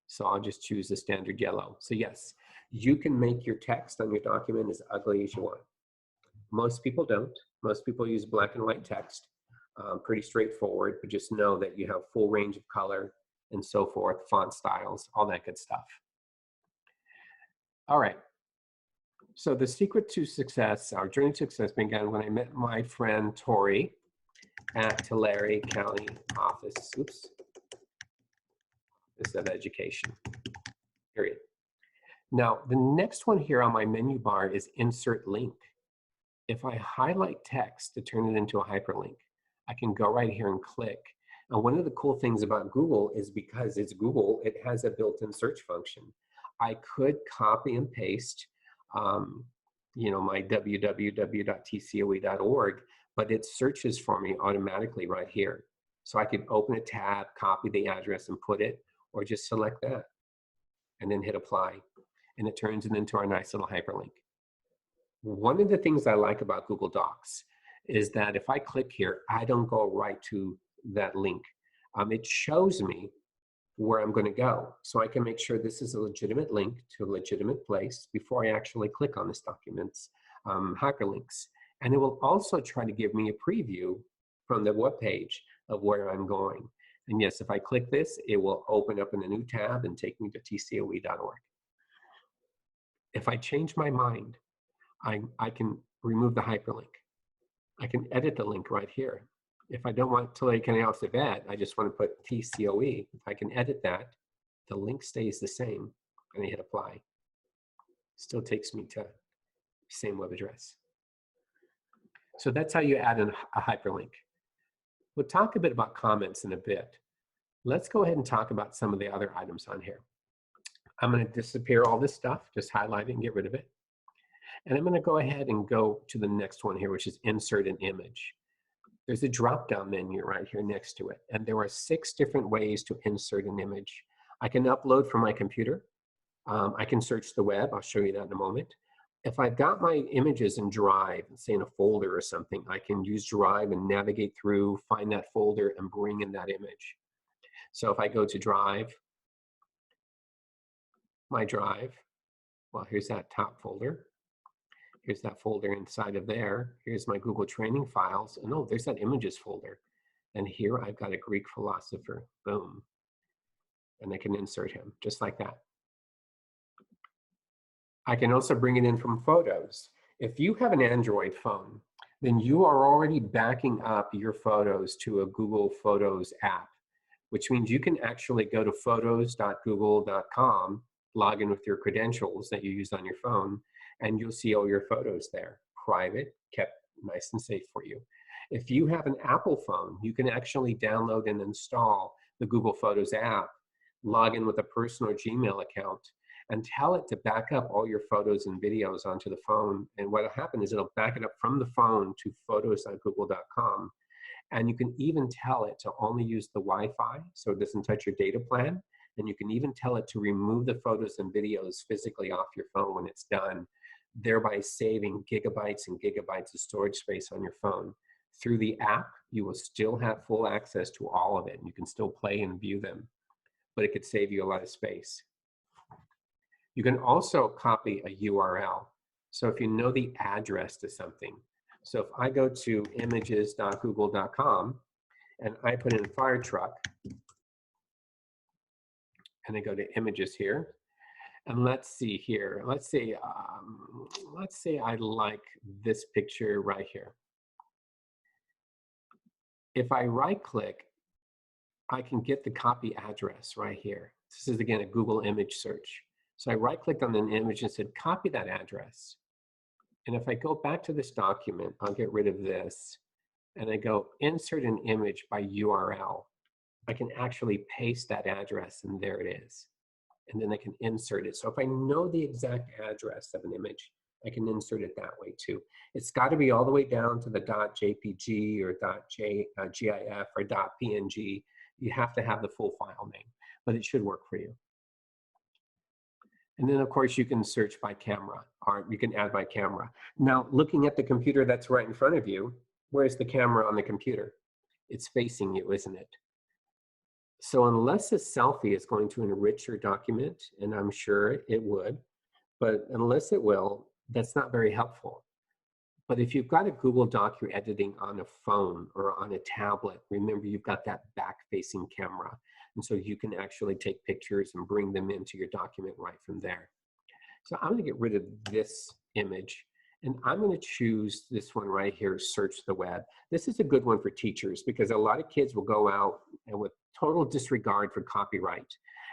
So I'll just choose the standard yellow. So yes, you can make your text on your document as ugly as you want. Most people don't. Most people use black and white text. Pretty straightforward, but just know that you have full range of color and so forth, font styles, all that good stuff. All right. So the secret to success, our journey to success began when I met my friend Tori at Tulare County Office. Oops. Of Education, period. Now, the next one here on my menu bar is insert link. If I highlight text to turn it into a hyperlink, I can go right here and click. And one of the cool things about Google is because it's Google, it has a built-in search function. I could copy and paste, my www.tcoe.org, but it searches for me automatically right here. So I could open a tab, copy the address and put it, or just select that and then hit apply. And it turns it into our nice little hyperlink. One of the things I like about Google Docs is that if I click here, I don't go right to that link. It shows me where I'm going to go. So I can make sure this is a legitimate link to a legitimate place before I actually click on this document's hyperlinks. And it will also try to give me a preview from the web page of where I'm going. And yes, if I click this, it will open up in a new tab and take me to tcoe.org. If I change my mind, I can remove the hyperlink. I can edit the link right here. If I don't want Tulare County Office of Ed, I just want to put TCOE. If I can edit that, the link stays the same, and I hit apply. Still takes me to the same web address. So that's how you add a hyperlink. We'll talk a bit about comments in a bit. Let's go ahead and talk about some of the other items on here. I'm going to disappear all this stuff, just highlight it and get rid of it. And I'm going to go ahead and go to the next one here, which is insert an image. There's a drop-down menu right here next to it. And there are 6 different ways to insert an image. I can upload from my computer. I can search the web. I'll show you that in a moment. If I've got my images in Drive, say in a folder or something, I can use Drive and navigate through, find that folder, and bring in that image. So if I go to Drive, my Drive, well, here's that top folder. Here's that folder inside of there. Here's my Google training files. And oh, there's that images folder. And here I've got a Greek philosopher, boom. And I can insert him just like that. I can also bring it in from photos. If you have an Android phone, then you are already backing up your photos to a Google Photos app, which means you can actually go to photos.google.com, log in with your credentials that you use on your phone, and you'll see all your photos there, private, kept nice and safe for you. If you have an Apple phone, you can actually download and install the Google Photos app, log in with a personal Gmail account, and tell it to back up all your photos and videos onto the phone. And what'll happen is it'll back it up from the phone to photos.google.com. And you can even tell it to only use the Wi-Fi so it doesn't touch your data plan. And you can even tell it to remove the photos and videos physically off your phone when it's done, thereby saving gigabytes and gigabytes of storage space on your phone. Through the app, you will still have full access to all of it, and you can still play and view them, but it could save you a lot of space. You can also copy a URL. So if you know the address to something, so if I go to images.google.com and I put in fire truck, and I go to images here. And let's see here. Let's say I like this picture right here. If I right click, I can get the copy address right here. This is again a Google image search. So I right clicked on an image and said, copy that address. And if I go back to this document, I'll get rid of this. And I go insert an image by URL. I can actually paste that address and there it is. And then I can insert it. So if I know the exact address of an image, I can insert it that way too. It's got to be all the way down to the .jpg or .gif or .png. You have to have the full file name, but it should work for you. And then of course you can search by camera, or you can add by camera. Now looking at the computer that's right in front of you, where's the camera on the computer? It's facing you, isn't it? So unless a selfie is going to enrich your document, and I'm sure it would, but unless it will, that's not very helpful. But if you've got a Google Doc you're editing on a phone or on a tablet, remember you've got that back-facing camera. And so you can actually take pictures and bring them into your document right from there. So I'm gonna get rid of this image. And I'm going to choose this one right here, search the web. This is a good one for teachers because a lot of kids will go out and with total disregard for copyright,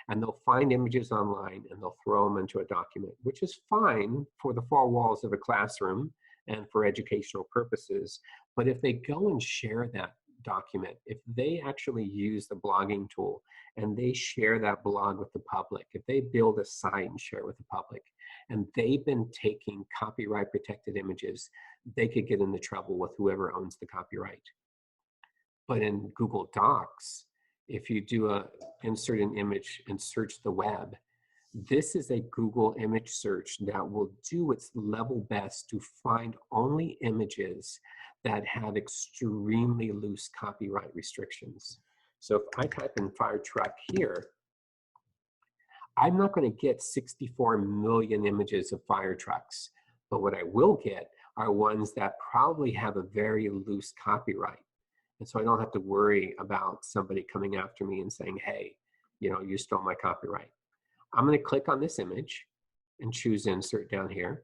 and they'll find images online and they'll throw them into a document, which is fine for the four walls of a classroom and for educational purposes. But if they go and share that document, if they actually use the blogging tool and they share that blog with the public, if they build a site and share with the public, and they've been taking copyright protected images, they could get into trouble with whoever owns the copyright. But in Google Docs, if you do a insert an image and search the web, this is a Google image search that will do its level best to find only images that have extremely loose copyright restrictions. So if I type in fire truck here, I'm not going to get 64 million images of fire trucks, but what I will get are ones that probably have a very loose copyright. And so I don't have to worry about somebody coming after me and saying, hey, you know, you stole my copyright. I'm going to click on this image and choose insert down here,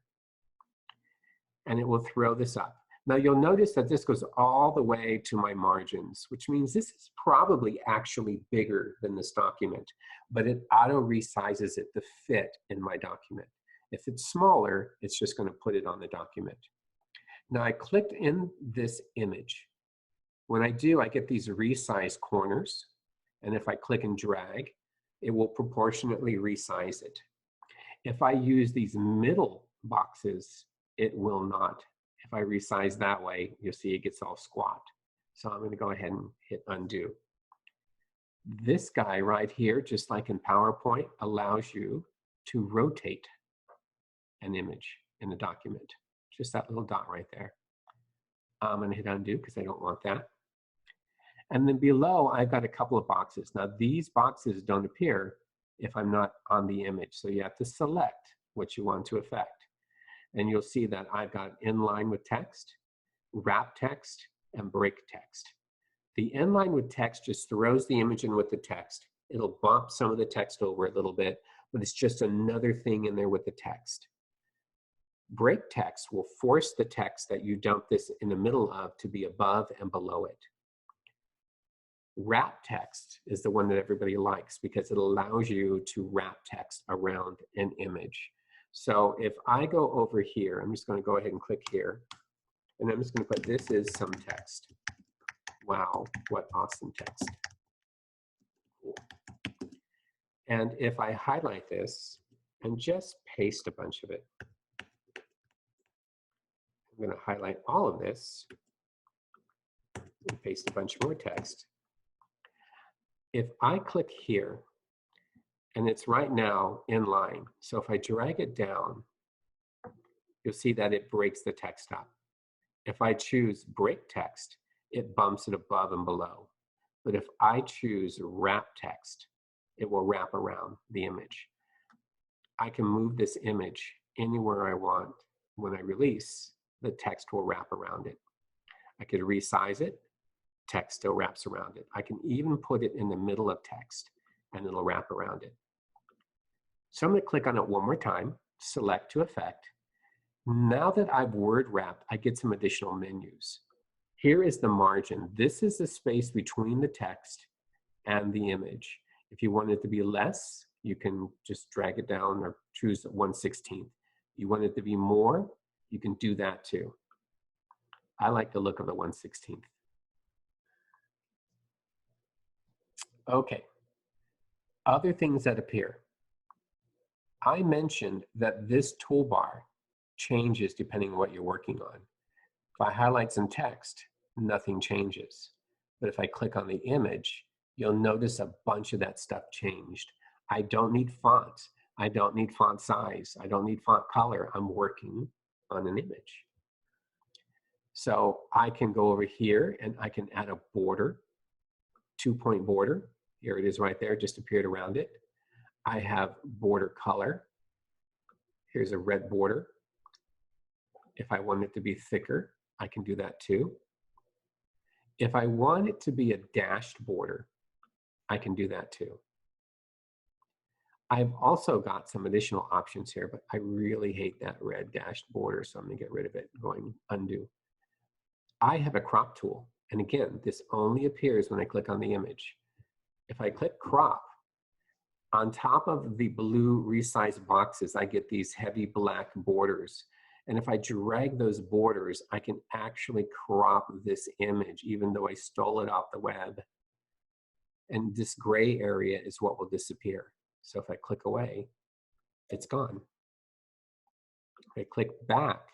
and it will throw this up. Now you'll notice that this goes all the way to my margins, which means this is probably actually bigger than this document, but it auto resizes it to fit in my document. If it's smaller, it's just going to put it on the document. Now I clicked in this image. When I do, I get these resized corners, and if I click and drag, it will proportionately resize it. If I use these middle boxes, it will not. If I resize that way, you'll see it gets all squat. So I'm going to go ahead and hit undo. This guy right here, just like in PowerPoint, allows you to rotate an image in a document. Just that little dot right there. I'm going to hit undo because I don't want that. And then below, I've got a couple of boxes. Now, these boxes don't appear if I'm not on the image. So you have to select what you want to affect. And you'll see that I've got inline with text, wrap text, and break text. The inline with text just throws the image in with the text. It'll bump some of the text over a little bit, but it's just another thing in there with the text. Break text will force the text that you dump this in the middle of to be above and below it. Wrap text is the one that everybody likes because it allows you to wrap text around an image. So if I go over here, I'm just going to go ahead and click here, and I'm just going to put this is some text. Wow, what awesome text. Cool. And if I highlight this and just paste a bunch of it, I'm going to highlight all of this and paste a bunch more text. If I click here, and it's right now in line, so if I drag it down, you'll see that it breaks the text up. If I choose break text, it bumps it above and below. But if I choose wrap text, it will wrap around the image. I can move this image anywhere I want. When I release, the text will wrap around it. I could resize it, text still wraps around it. I can even put it in the middle of text and it'll wrap around it. So I'm going to click on it one more time, select to effect. Now that I've word wrapped, I get some additional menus. Here is the margin. This is the space between the text and the image. If you want it to be less, you can just drag it down or choose 1/16. You want it to be more, you can do that too. I like the look of the 1/16. Okay, other things that appear. I mentioned that this toolbar changes depending on what you're working on. If I highlight some text, nothing changes. But if I click on the image, you'll notice a bunch of that stuff changed. I don't need font. I don't need font size. I don't need font color. I'm working on an image. So I can go over here and I can add a border, 2-point border. Here it is right there, just appeared around it. I have border color. Here's a red border. If I want it to be thicker, I can do that too. If I want it to be a dashed border, I can do that too. I've also got some additional options here, but I really hate that red dashed border, so I'm gonna get rid of it, going undo. I have a crop tool, and again, this only appears when I click on the image. If I click crop, on top of the blue resized boxes, I get these heavy black borders. And if I drag those borders, I can actually crop this image, even though I stole it off the web. And this gray area is what will disappear. So if I click away, it's gone. If I click back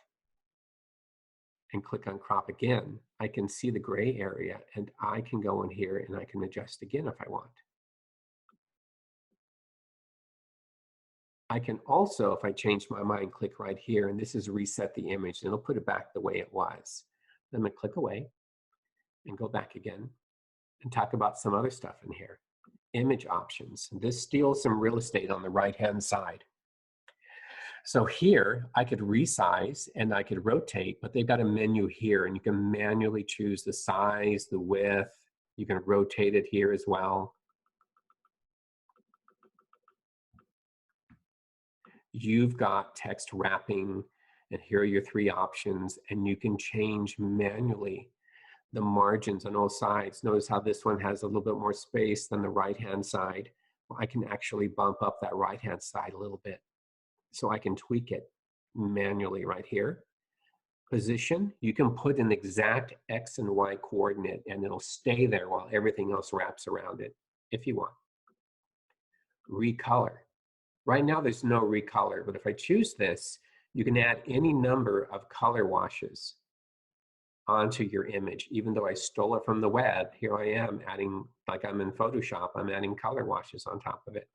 and click on crop again, I can see the gray area, and I can go in here and I can adjust again if I want. I can also, if I change my mind, click right here, and this is reset the image, and it'll put it back the way it was. Then I'm gonna click away and go back again and talk about some other stuff in here. Image options. This steals some real estate on the right-hand side. So here, I could resize and I could rotate, but they've got a menu here, and you can manually choose the size, the width. You can rotate it here as well. You've got text wrapping, and here are your 3 options, and you can change manually the margins on all sides. Notice how this one has a little bit more space than the right-hand side. Well, I can actually bump up that right-hand side a little bit, so I can tweak it manually right here. Position, you can put an exact X and Y coordinate, and it'll stay there while everything else wraps around it, if you want. Recolor. Right now, there's no recolor, but if I choose this, you can add any number of color washes onto your image. Even though I stole it from the web, here I am adding, like I'm in Photoshop, I'm adding color washes on top of it.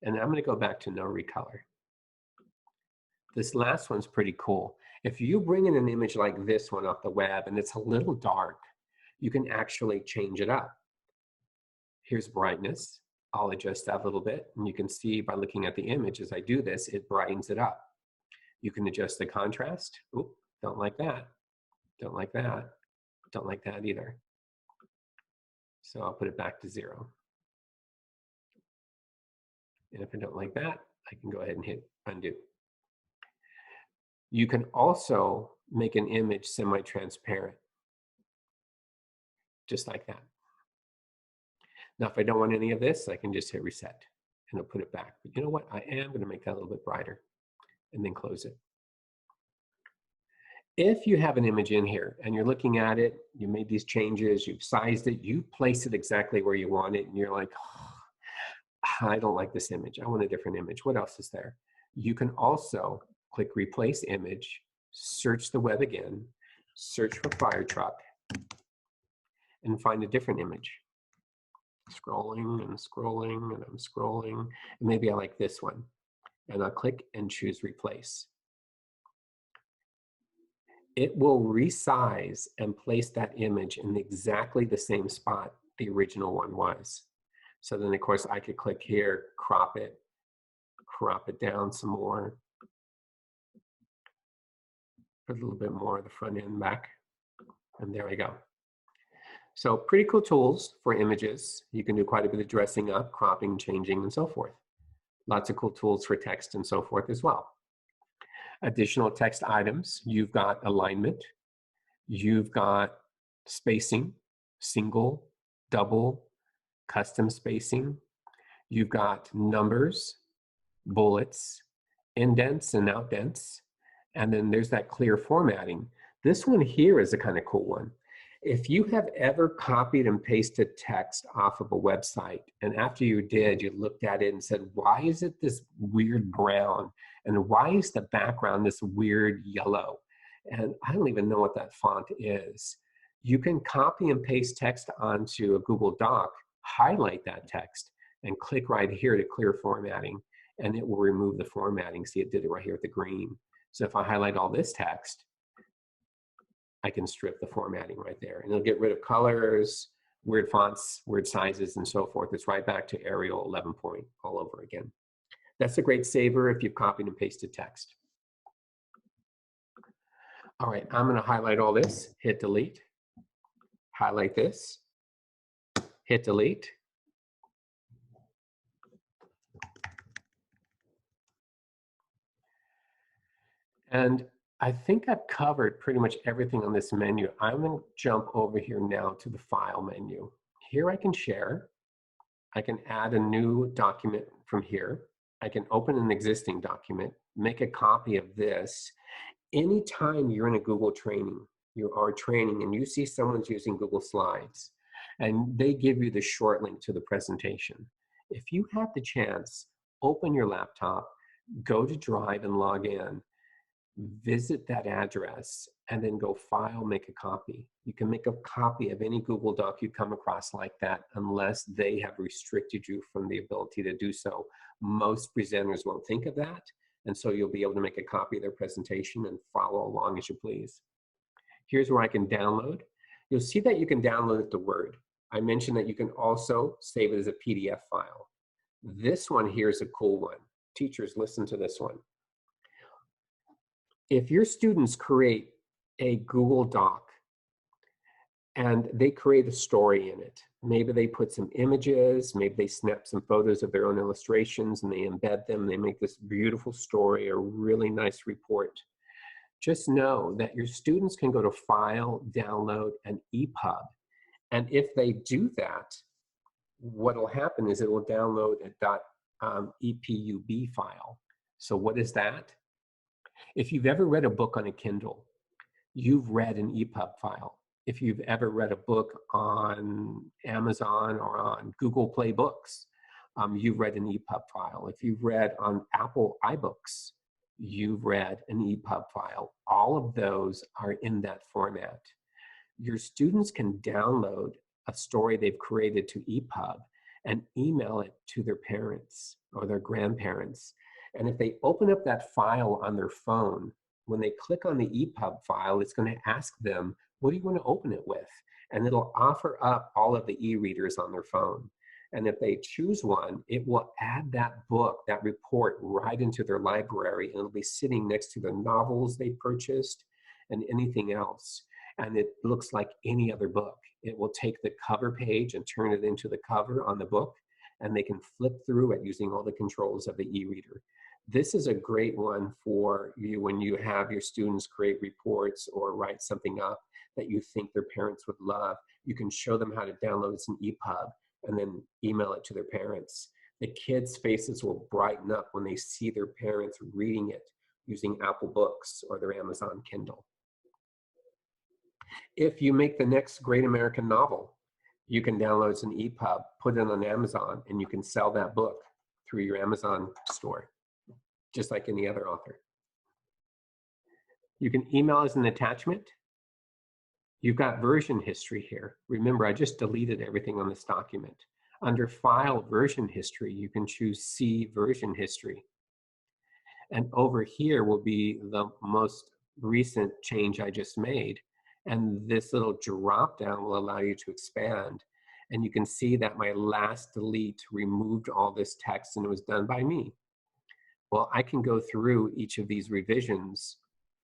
And I'm gonna go back to no recolor. This last one's pretty cool. If you bring in an image like this one off the web and it's a little dark, you can actually change it up. Here's brightness. I'll adjust that a little bit, and you can see by looking at the image as I do this, it brightens it up. You can adjust the contrast. Oop, don't like that. Don't like that. Don't like that either. So I'll put it back to 0. And if I don't like that, I can go ahead and hit undo. You can also make an image semi-transparent, just like that. Now, if I don't want any of this, I can just hit reset and it'll put it back. But you know what? I am going to make that a little bit brighter and then close it. If you have an image in here and you're looking at it, you made these changes, you've sized it, you place it exactly where you want it, and you're like, oh, I don't like this image. I want a different image. What else is there? You can also click Replace Image, search the web again, search for fire truck, and find a different image. Scrolling and scrolling and I'm scrolling, and maybe I like this one, and I'll click and choose Replace. It will resize and place that image in exactly the same spot the original one was. So then, of course, I could click here, crop it down some more, put a little bit more of the front end back, and there we go. So pretty cool tools for images. You can do quite a bit of dressing up, cropping, changing, and so forth. Lots of cool tools for text and so forth as well. Additional text items, you've got alignment, you've got spacing, single, double, custom spacing. You've got numbers, bullets, indents and outdents, and then there's that clear formatting. This one here is a kind of cool one. If you have ever copied and pasted text off of a website, and after you did, you looked at it and said, why is it this weird brown? And why is the background this weird yellow? And I don't even know what that font is. You can copy and paste text onto a Google Doc, highlight that text, and click right here to clear formatting, and it will remove the formatting. See, it did it right here with the green. So if I highlight all this text, I can strip the formatting right there, and it'll get rid of colors, weird fonts, weird sizes, and so forth. It's right back to Arial 11 point all over again. That's a great saver if you've copied and pasted text. All right, I'm going to highlight all this, hit delete, highlight this, hit delete. And I think I've covered pretty much everything on this menu. I'm going to jump over here now to the File menu. Here I can share. I can add a new document from here. I can open an existing document, make a copy of this. Anytime you're in a Google training, you are training and you see someone's using Google Slides and they give you the short link to the presentation. If you have the chance, open your laptop, go to Drive and log in, visit that address, and then go File, make a copy. You can make a copy of any Google Doc you come across like that unless they have restricted you from the ability to do so. Most presenters won't think of that, and so you'll be able to make a copy of their presentation and follow along as you please. Here's where I can download. You'll see that you can download it to Word. I mentioned that you can also save it as a PDF file. This one here is a cool one. Teachers, listen to this one. If your students create a Google Doc and they create a story in it, maybe they put some images, maybe they snap some photos of their own illustrations and they embed them, they make this beautiful story, a really nice report. Just know that your students can go to File, Download, and EPUB. And if they do that, what will happen is it will download a .epub file. So what is that? If you've ever read a book on a Kindle, you've read an EPUB file. If you've ever read a book on Amazon or on Google Play Books, you've read an EPUB file. If you've read on Apple iBooks, you've read an EPUB file. All of those are in that format. Your students can download a story they've created to EPUB and email it to their parents or their grandparents. And if they open up that file on their phone, when they click on the EPUB file, it's going to ask them, what do you want to open it with? And it'll offer up all of the e-readers on their phone. And if they choose one, it will add that book, that report, right into their library, and it'll be sitting next to the novels they purchased and anything else. And it looks like any other book. It will take the cover page and turn it into the cover on the book, and they can flip through it using all the controls of the e-reader. This is a great one for you when you have your students create reports or write something up that you think their parents would love. You can show them how to download it in EPUB and then email it to their parents. The kids' faces will brighten up when they see their parents reading it using Apple Books or their Amazon Kindle. If you make the next great American novel, you can download it in EPUB, put it on Amazon, and you can sell that book through your Amazon store, just like any other author. You can email as an attachment. You've got version history here. Remember, I just deleted everything on this document. Under File Version History, you can choose See Version History. And over here will be the most recent change I just made. And this little drop down will allow you to expand. And you can see that my last delete removed all this text and it was done by me. Well, I can go through each of these revisions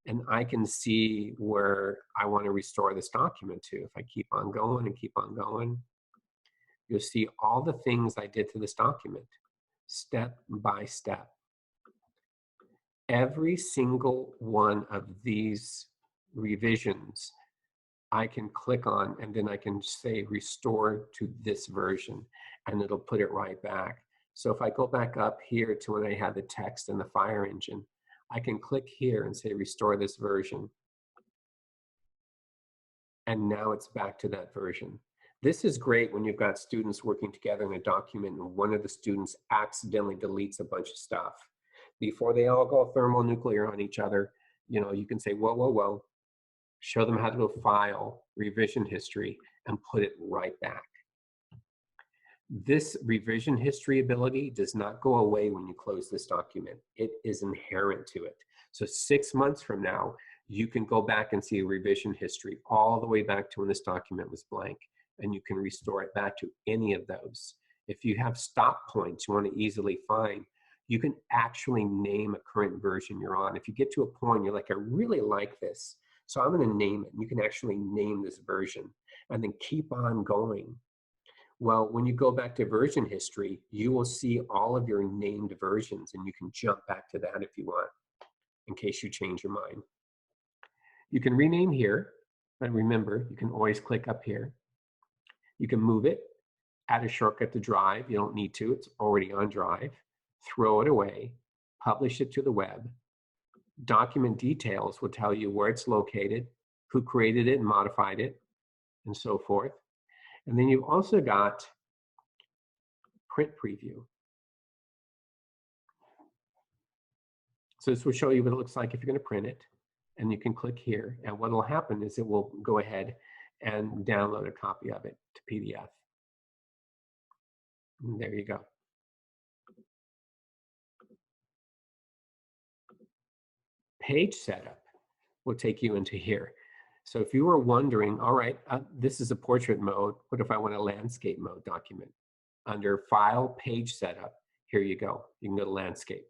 And I can see where I want to restore this document to. If I keep on going and keep on going, you'll see all the things I did to this document, step by step. Every single one of these revisions I can click on, and then I can say restore to this version, and it'll put it right back. So if I go back up here to when I had the text and the fire engine, I can click here and say restore this version. And now it's back to that version. This is great when you've got students working together in a document and one of the students accidentally deletes a bunch of stuff. Before they all go thermonuclear on each other, you can say, whoa, whoa, whoa, show them how to go file, revision history, and put it right back. This revision history ability does not go away when you close this document. It is inherent to it. So 6 months from now, you can go back and see revision history all the way back to when this document was blank, and you can restore it back to any of those. If you have stop points you want to easily find, you can actually name a current version you're on. If you get to a point, you're like, I really like this, so I'm going to name it. And you can actually name this version and then keep on going. Well, when you go back to version history, you will see all of your named versions, and you can jump back to that if you want, in case you change your mind. You can rename here, but remember, you can always click up here. You can move it, add a shortcut to Drive. You don't need to, it's already on Drive. Throw it away, publish it to the web. Document details will tell you where it's located, who created it and modified it, and so forth. And then you've also got print preview. So this will show you what it looks like if you're going to print it. And you can click here. And what will happen is it will go ahead and download a copy of it to PDF. And there you go. Page setup will take you into here. So if you were wondering, all right, this is a portrait mode. What if I want a landscape mode document? Under File, Page Setup, here you go. You can go to Landscape.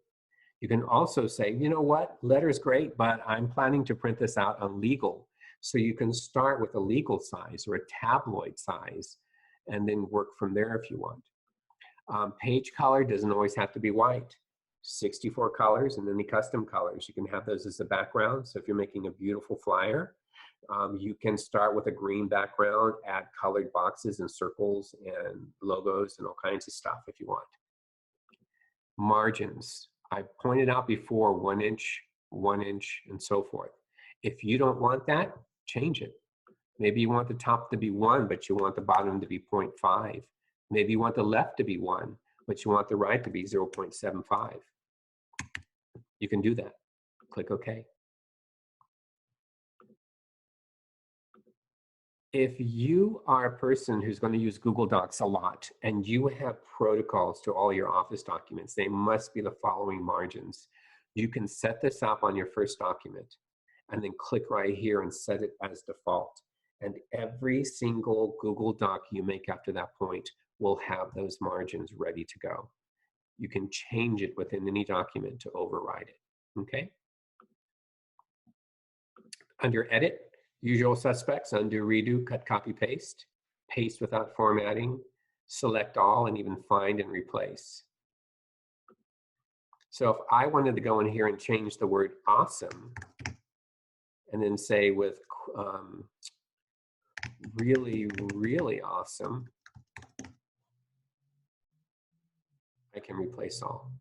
You can also say, you know what, letter's great, but I'm planning to print this out on legal. So you can start with a legal size or a tabloid size and then work from there if you want. Page color doesn't always have to be white. 64 colors and then the custom colors. You can have those as a background. So if you're making a beautiful flyer, you can start with a green background, add colored boxes and circles and logos and all kinds of stuff if you want. Margins. I pointed out before 1 inch, 1 inch, and so forth. If you don't want that, change it. Maybe you want the top to be 1, but you want the bottom to be 0.5. Maybe you want the left to be 1, but you want the right to be 0.75. You can do that. Click OK. If you are a person who's going to use Google Docs a lot and you have protocols to all your Office documents, they must be the following margins. You can set this up on your first document and then click right here and set it as default. And every single Google Doc you make after that point will have those margins ready to go. You can change it within any document to override it, okay? Under Edit, usual suspects, undo, redo, cut, copy, paste, paste without formatting, select all, and even find and replace. So if I wanted to go in here and change the word awesome, and then say with really, really awesome, I can replace all.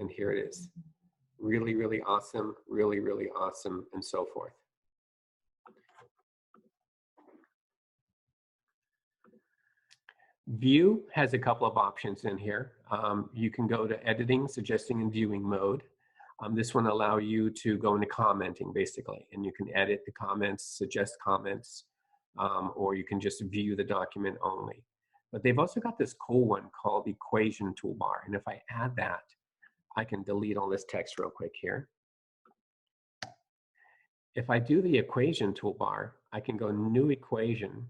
And here it is. Really, really awesome, really, really awesome, and so forth. View has a couple of options in here. You can go to editing, suggesting, and viewing mode. This one allows you to go into commenting, basically, and you can edit the comments, suggest comments, or you can just view the document only. But they've also got this cool one called Equation Toolbar, and if I add that, I can delete all this text real quick here. If I do the Equation Toolbar, I can go New Equation,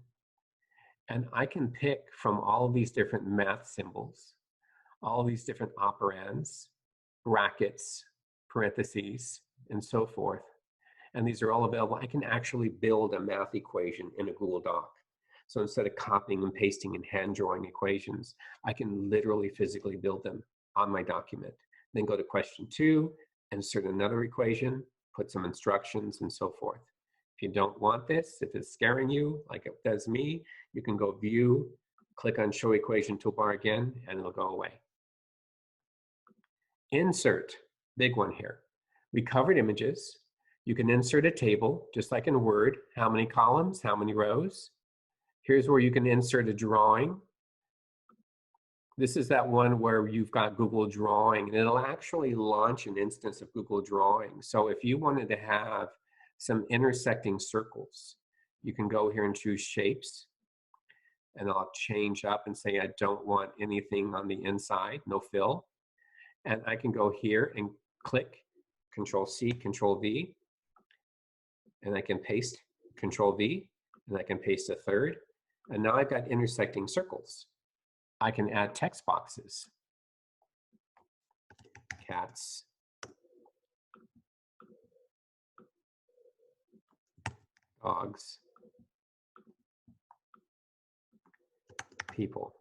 and I can pick from all of these different math symbols, all of these different operands, brackets, parentheses, and so forth. And these are all available. I can actually build a math equation in a Google Doc. So instead of copying and pasting and hand drawing equations, I can literally physically build them on my document. Then go to question 2, insert another equation, put some instructions, and so forth. If you don't want this, if it's scaring you, like it does me, you can go View, click on Show Equation Toolbar again, and it'll go away. Insert, big one here. We covered images. You can insert a table, just like in Word. How many columns, how many rows? Here's where you can insert a drawing. This is that one where you've got Google Drawing, and it'll actually launch an instance of Google Drawing. So if you wanted to have some intersecting circles, you can go here and choose shapes, and I'll change up and say I don't want anything on the inside, no fill. And I can go here and click Control-C, Control-V, and I can paste Control-V, and I can paste a third. And now I've got intersecting circles. I can add text boxes. Cats. Dogs. People.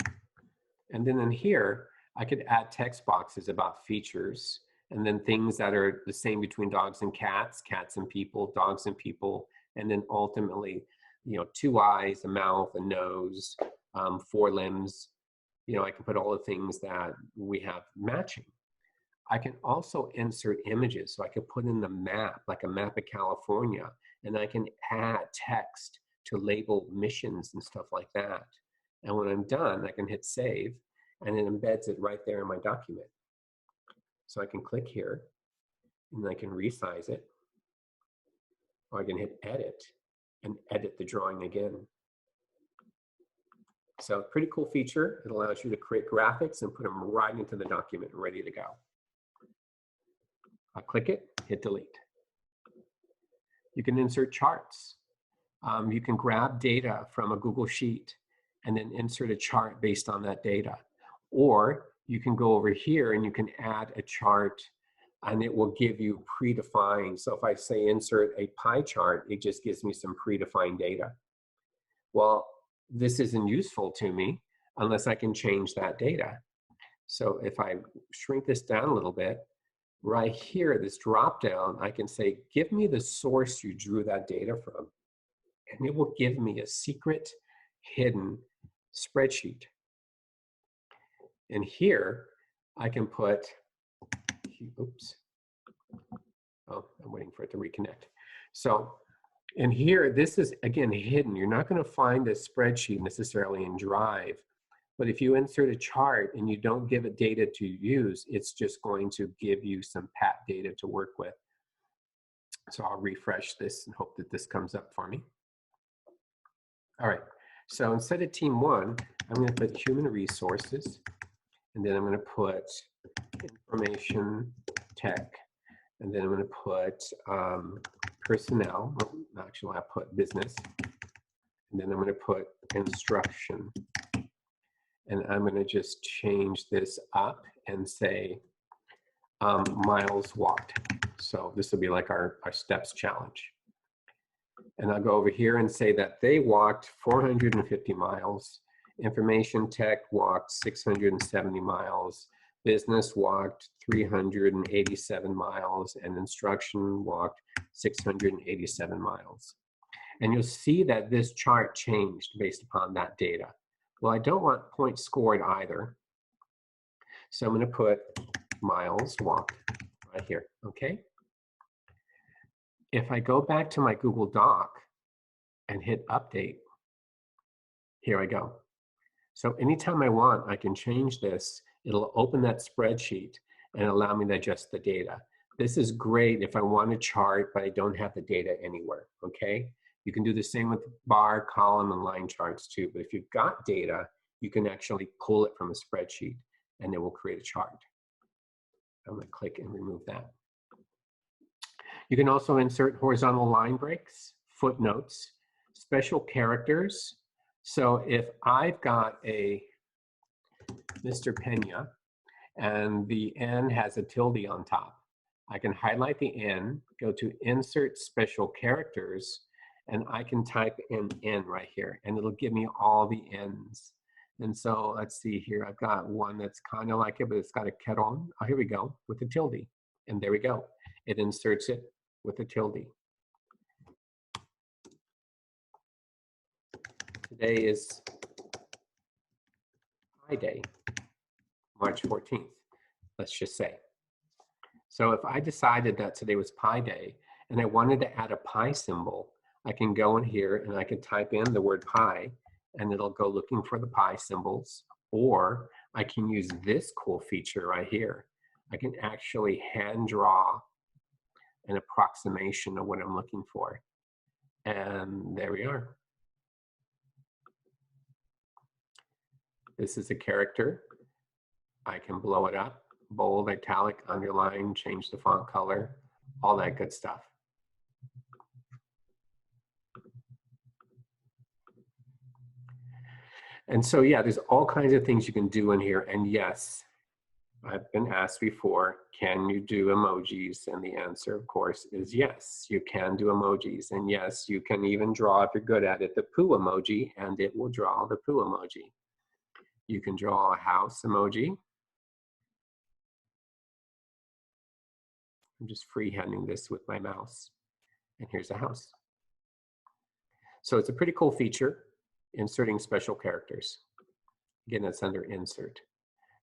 And then in here, I could add text boxes about features, and then things that are the same between dogs and cats, cats and people, dogs and people, and then ultimately, 2 eyes, a mouth, a nose, 4 limbs. I can put all the things that we have matching. I can also insert images. So I can put in the map, like a map of California, and I can add text to label missions and stuff like that. And when I'm done, I can hit save, and it embeds it right there in my document. So I can click here, and I can resize it, or I can hit edit and edit the drawing again. So pretty cool feature. It allows you to create graphics and put them right into the document, ready to go. I'll click it, hit delete. You can insert charts. You can grab data from a Google Sheet and then insert a chart based on that data. Or you can go over here and you can add a chart, and it will give you predefined. So if I say insert a pie chart, it just gives me some predefined data. Well, this isn't useful to me unless I can change that data. So if I shrink this down a little bit, right here, this drop down, I can say, give me the source you drew that data from. And it will give me a secret hidden spreadsheet. And here I can put, oops. Oh, I'm waiting for it to reconnect. So in here, this is, again, hidden. You're not going to find a spreadsheet necessarily in Drive. But if you insert a chart and you don't give it data to use, it's just going to give you some pat data to work with. So I'll refresh this and hope that this comes up for me. All right, so instead of team 1, I'm going to put human resources, and then I'm going to put information tech, and then I'm going to put personnel. Well, actually, I'll put business, and then I'm going to put instruction. And I'm going to just change this up and say miles walked. So this will be like our steps challenge. And I'll go over here and say that they walked 450 miles. Information tech walked 670 miles. Business walked 387 miles. And instruction walked 687 miles. And you'll see that this chart changed based upon that data. Well, I don't want points scored either. So I'm going to put miles walked right here, okay? If I go back to my Google Doc and hit update, here I go. So anytime I want, I can change this. It'll open that spreadsheet and allow me to adjust the data. This is great if I want a chart, but I don't have the data anywhere, okay? You can do the same with bar, column, and line charts too. But if you've got data, you can actually pull it from a spreadsheet and it will create a chart. I'm going to click and remove that. You can also insert horizontal line breaks, footnotes, special characters. So if I've got a Mr. Pena and the N has a tilde on top, I can highlight the N, go to Insert Special Characters, and I can type in N right here, and it'll give me all the N's. And so let's see here, I've got one that's kind of like it, but it's got a kettle. Oh, here we go, with the tilde. And there we go. It inserts it with a tilde. Today is Pi Day, March 14th, let's just say. So if I decided that today was Pi Day and I wanted to add a pi symbol, I can go in here and I can type in the word pi and it'll go looking for the pi symbols, or I can use this cool feature right here. I can actually hand draw an approximation of what I'm looking for. And there we are. This is a character. I can blow it up, bold, italic, underline, change the font color, all that good stuff. And so, yeah, there's all kinds of things you can do in here. And yes, I've been asked before, can you do emojis? And the answer, of course, is yes, you can do emojis. And yes, you can even draw, if you're good at it, the poo emoji, and it will draw the poo emoji. You can draw a house emoji. I'm just freehanding this with my mouse. And here's a house. So it's a pretty cool feature, inserting special characters. Again, that's under Insert.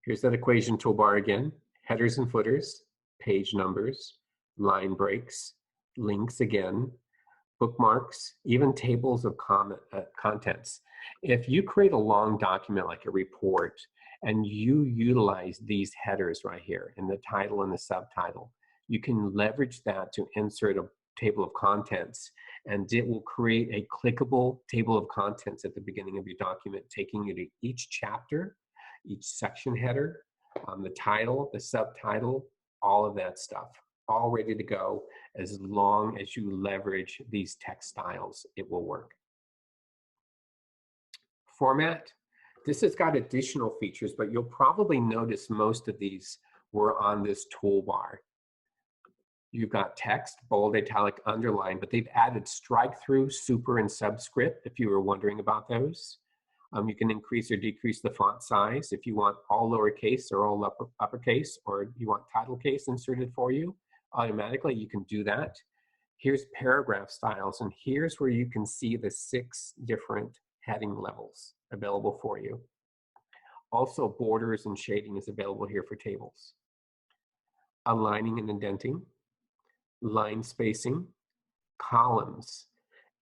Here's that equation toolbar again, headers and footers, page numbers, line breaks, links again, bookmarks, even tables of contents. If you create a long document like a report and you utilize these headers right here in the title and the subtitle, you can leverage that to insert a table of contents, and it will create a clickable table of contents at the beginning of your document, taking you to each chapter, each section header, the title, the subtitle, all of that stuff, all ready to go. As long as you leverage these text styles, it will work. Format. This has got additional features, but you'll probably notice most of these were on this toolbar. You've got text, bold, italic, underline, but they've added strike through, super, and subscript, if you were wondering about those. You can increase or decrease the font size if you want all lowercase or all uppercase, or you want title case inserted for you automatically, you can do that. Here's paragraph styles, and here's where you can see the 6 different heading levels available for you. Also, borders and shading is available here for tables. Aligning and indenting, line spacing, columns.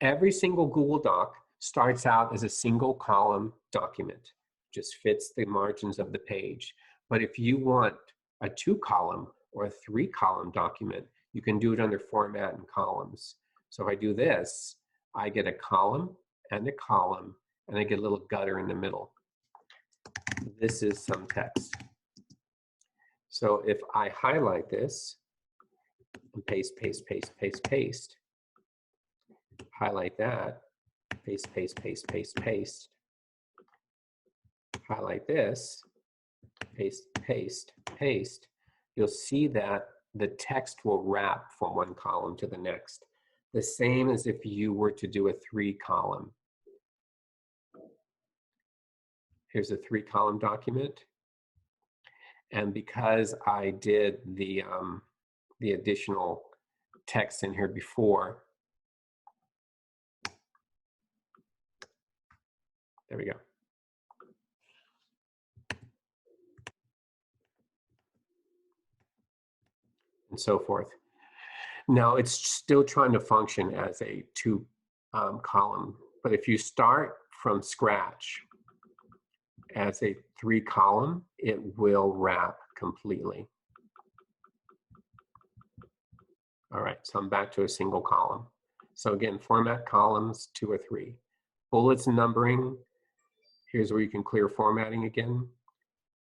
Every single Google Doc starts out as a single column document, just fits the margins of the page. But if you want a 2-column or a 3-column document, you can do it under format and columns. So if I do this, I get a column, and I get a little gutter in the middle. This is some text. So if I highlight this, and paste, paste, paste, paste, paste, highlight that, paste, paste, paste, paste, paste, highlight this, paste, paste, paste, you'll see that the text will wrap from one column to the next. The same as if you were to do a 3-column. Here's a 3-column document. And because I did the additional text in here before, there we go. And so forth. Now it's still trying to function as a 2-column, but if you start from scratch as a 3-column, it will wrap completely. All right, so I'm back to a single column. So again, format columns 2 or 3. Bullets and numbering, here's where you can clear formatting again.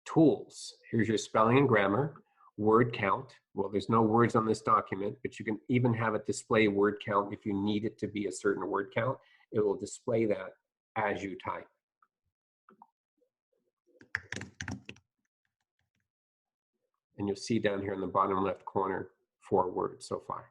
Tools, here's your spelling and grammar. Word count, well, there's no words on this document, but you can even have it display word count if you need it to be a certain word count. It will display that as you type. And you'll see down here in the bottom left corner, 4 words so far.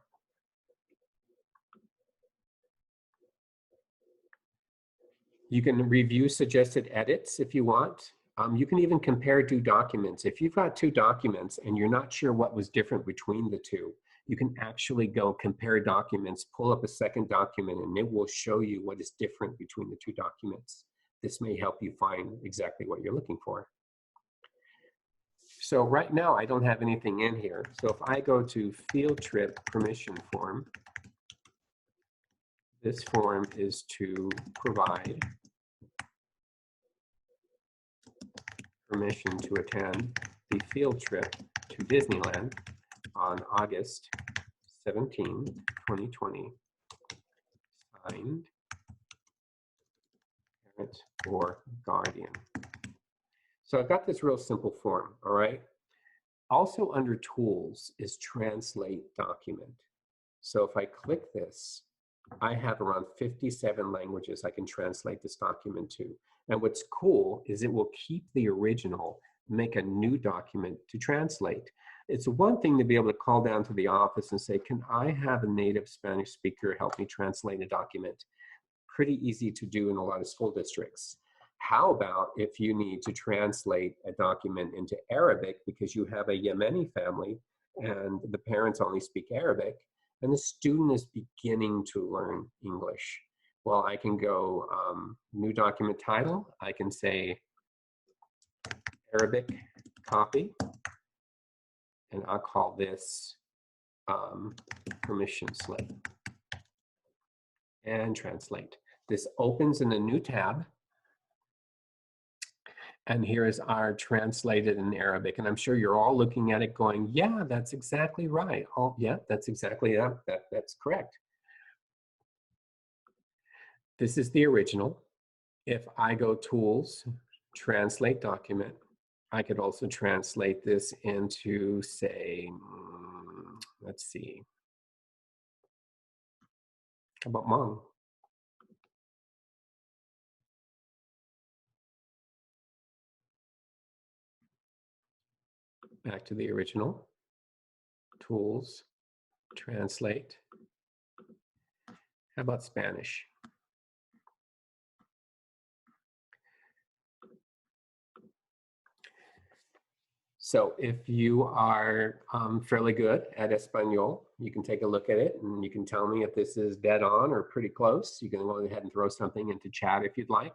You can review suggested edits if you want. You can even compare 2 documents. If you've got 2 documents and you're not sure what was different between the 2, you can actually go compare documents, pull up a second document, and it will show you what is different between the 2 documents. This may help you find exactly what you're looking for. So right now, I don't have anything in here. So if I go to field trip permission form, this form is to provide permission to attend the field trip to Disneyland on August 17, 2020, signed parent or guardian. So I've got this real simple form, all right? Also under tools is translate document. So if I click this, I have around 57 languages I can translate this document to. And what's cool is it will keep the original, make a new document to translate. It's one thing to be able to call down to the office and say, can I have a native Spanish speaker help me translate a document? Pretty easy to do in a lot of school districts. How about if you need to translate a document into Arabic because you have a Yemeni family and the parents only speak Arabic and the student is beginning to learn English? Well, I can go new document title. I can say Arabic copy, and I'll call this permission slip and translate. This opens in a new tab. And here is our translated in Arabic. And I'm sure you're all looking at it going, yeah, that's exactly right. Oh, yeah, that's exactly, that's correct. This is the original. If I go tools, translate document, I could also translate this into, say, let's see, how about Hmong? Back to the original, tools, translate. How about Spanish? So if you are fairly good at Espanol, you can take a look at it and you can tell me if this is dead on or pretty close. You can go ahead and throw something into chat if you'd like.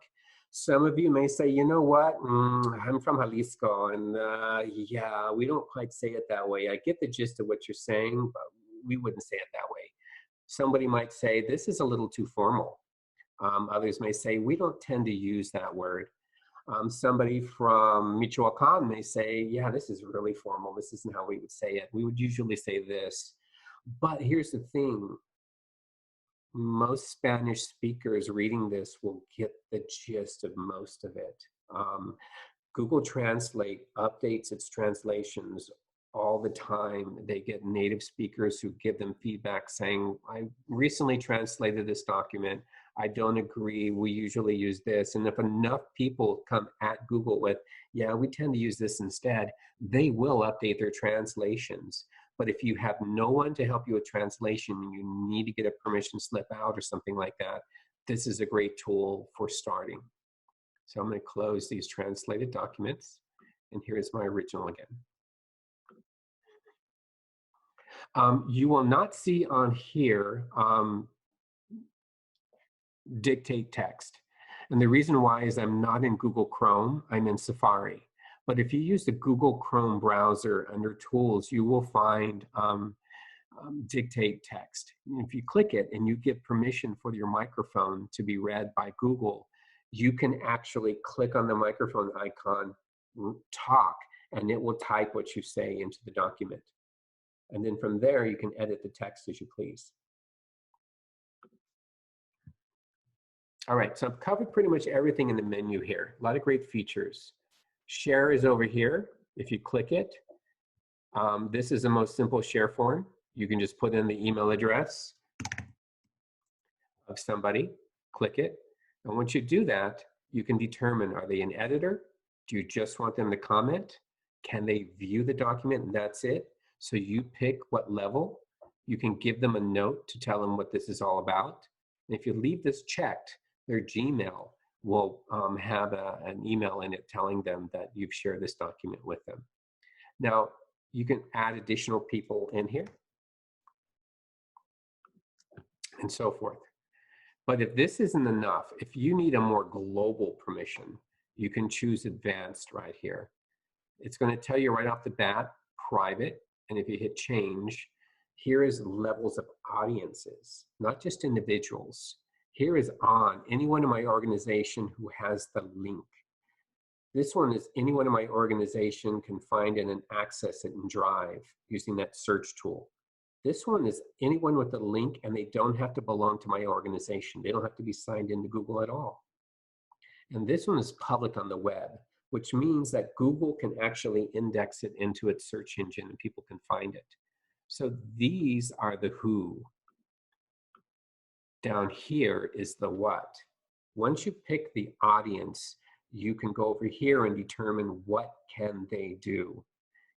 Some of you may say, you know what, I'm from Jalisco and yeah, we don't quite say it that way. I get the gist of what you're saying, but we wouldn't say it that way. Somebody might say, this is a little too formal. Others may say, we don't tend to use that word. Somebody from Michoacan may say, yeah, this is really formal. This isn't how we would say it. We would usually say this. But here's the thing. Most Spanish speakers reading this will get the gist of most of it. Google Translate updates its translations all the time. They get native speakers who give them feedback saying, I recently translated this document. I don't agree. We usually use this. And if enough people come at Google with, yeah, we tend to use this instead, they will update their translations. But if you have no one to help you with translation and you need to get a permission slip out or something like that, this is a great tool for starting. So I'm going to close these translated documents. And here's my original again. You will not see on here dictate text. And the reason why is I'm not in Google Chrome, I'm in Safari. But if you use the Google Chrome browser under tools, you will find dictate text. If you click it and you give permission for your microphone to be read by Google, you can actually click on the microphone icon, talk, and it will type what you say into the document. And then from there, you can edit the text as you please. All right, so I've covered pretty much everything in the menu here. A lot of great features. Share is over here. If you click it, this is the most simple share form. You can just put in the email address of somebody, click it. And once you do that, you can determine, are they an editor? Do you just want them to comment? Can they view the document and that's it? So you pick what level. You can give them a note to tell them what this is all about. And if you leave this checked, their Gmail will have an email in it telling them that you've shared this document with them. Now, you can add additional people in here and so forth. But if this isn't enough, if you need a more global permission, you can choose advanced right here. It's going to tell you right off the bat, private. And if you hit change, here is levels of audiences, not just individuals. Here is on anyone in my organization who has the link. This one is anyone in my organization can find it and access it in Drive using that search tool. This one is anyone with a link and they don't have to belong to my organization. They don't have to be signed into Google at all. And this one is public on the web, which means that Google can actually index it into its search engine and people can find it. So these are the who. Down here is the what. Once you pick the audience, you can go over here and determine what can they do.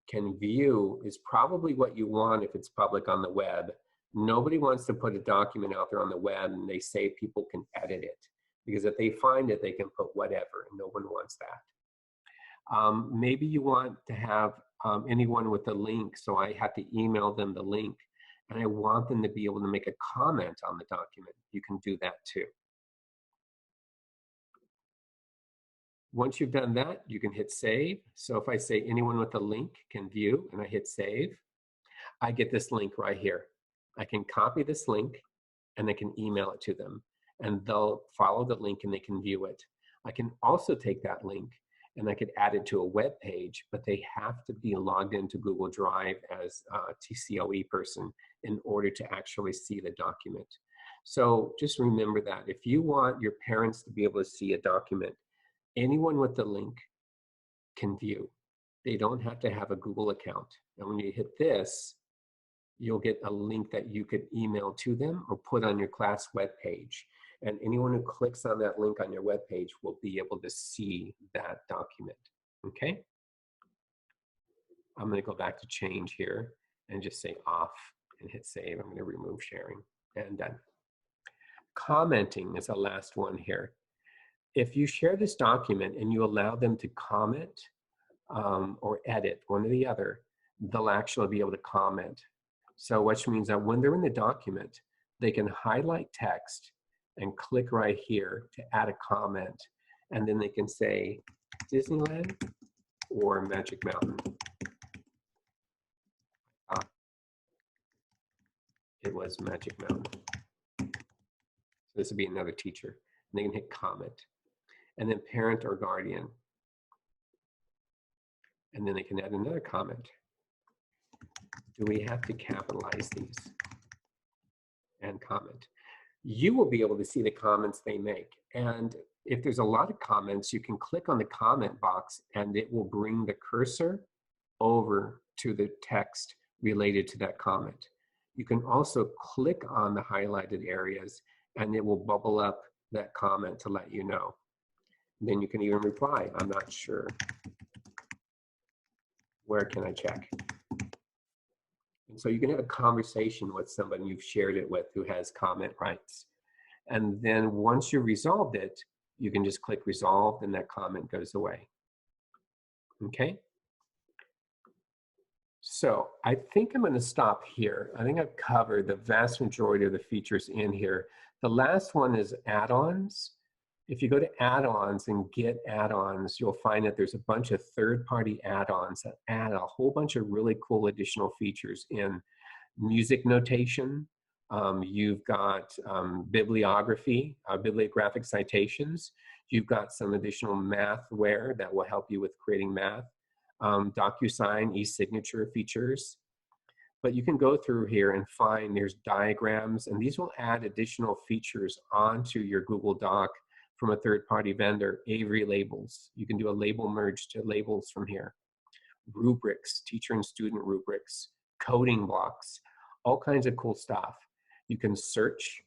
Can view is probably what you want if it's public on the web. Nobody wants to put a document out there on the web and they say people can edit it. Because if they find it, they can put whatever, and no one wants that. Maybe you want to have anyone with a link, so I have to email them the link, and I want them to be able to make a comment on the document. You can do that too. Once you've done that, you can hit save. So if I say anyone with a link can view, and I hit save, I get this link right here. I can copy this link, and I can email it to them. And they'll follow the link and they can view it. I can also take that link and I could add it to a web page, but they have to be logged into Google Drive as a TCOE person in order to actually see the document. So just remember that if you want your parents to be able to see a document, anyone with the link can view. They don't have to have a Google account. And when you hit this, you'll get a link that you could email to them or put on your class web page. And anyone who clicks on that link on your web page will be able to see that document, okay? I'm gonna go back to change here and just say off and hit save. I'm gonna remove sharing and done. Commenting is the last one here. If you share this document and you allow them to comment or edit, one or the other, they'll actually be able to comment. So which means that when they're in the document, they can highlight text and click right here to add a comment. And then they can say Disneyland or Magic Mountain. It was Magic Mountain. So this would be another teacher. And they can hit comment. And then parent or guardian. And then they can add another comment. Do we have to capitalize these? And comment. You will be able to see the comments they make. And if there's a lot of comments, you can click on the comment box and it will bring the cursor over to the text related to that comment. You can also click on the highlighted areas and it will bubble up that comment to let you know. And then you can even reply, I'm not sure. Where can I check? And so you can have a conversation with somebody you've shared it with who has comment rights. And then once you resolved it, you can just click resolve and that comment goes away. Okay? So I think I'm going to stop here. I think I've covered the vast majority of the features in here. The last one is add-ons. If you go to add-ons and get add-ons, you'll find that there's a bunch of third-party add-ons that add a whole bunch of really cool additional features in music notation. You've got bibliography, bibliographic citations. You've got some additional mathware that will help you with creating math. DocuSign, e-signature features. But you can go through here and find there's diagrams, and these will add additional features onto your Google Doc from a third-party vendor. Avery labels. You can do a label merge to labels from here. Rubrics, teacher and student rubrics, coding blocks, all kinds of cool stuff. You can search,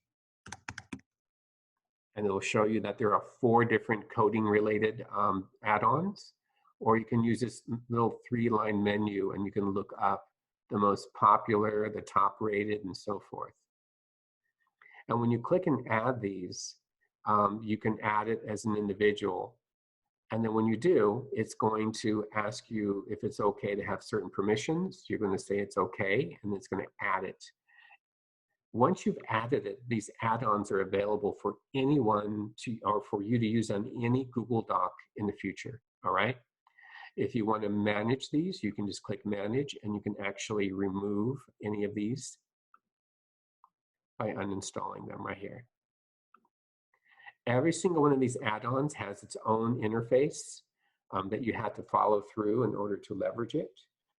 and it'll show you that there are 4 different coding-related add-ons. Or you can use this little 3-line menu, and you can look up the most popular, the top rated, and so forth. And when you click and add these, you can add it as an individual. And then when you do, it's going to ask you if it's okay to have certain permissions. You're going to say it's okay, and it's going to add it. Once you've added it, these add-ons are available for anyone to, or for you to use on any Google Doc in the future, all right? If you want to manage these, you can just click manage, and you can actually remove any of these by uninstalling them right here. Every single one of these add-ons has its own interface that you have to follow through in order to leverage it,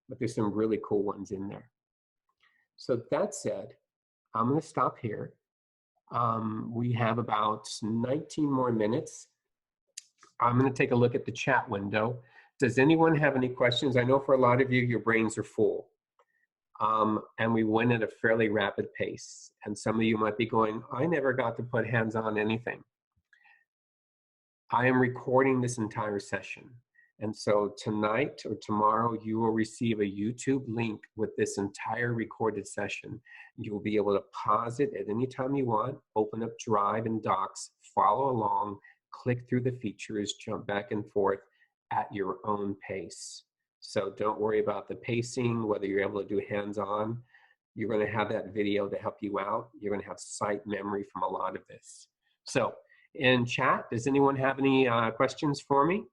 but there's some really cool ones in there. So that said, I'm going to stop here. We have about 19 more minutes. I'm going to take a look at the chat window. Does anyone have any questions? I know for a lot of you, your brains are full. And we went at a fairly rapid pace. And some of you might be going, I never got to put hands on anything. I am recording this entire session. And so tonight or tomorrow, you will receive a YouTube link with this entire recorded session. You will be able to pause it at any time you want, open up Drive and Docs, follow along, click through the features, jump back and forth at your own pace. So don't worry about the pacing, whether you're able to do hands-on. You're going to have that video to help you out. You're going to have sight memory from a lot of this. So in chat, does anyone have any questions for me?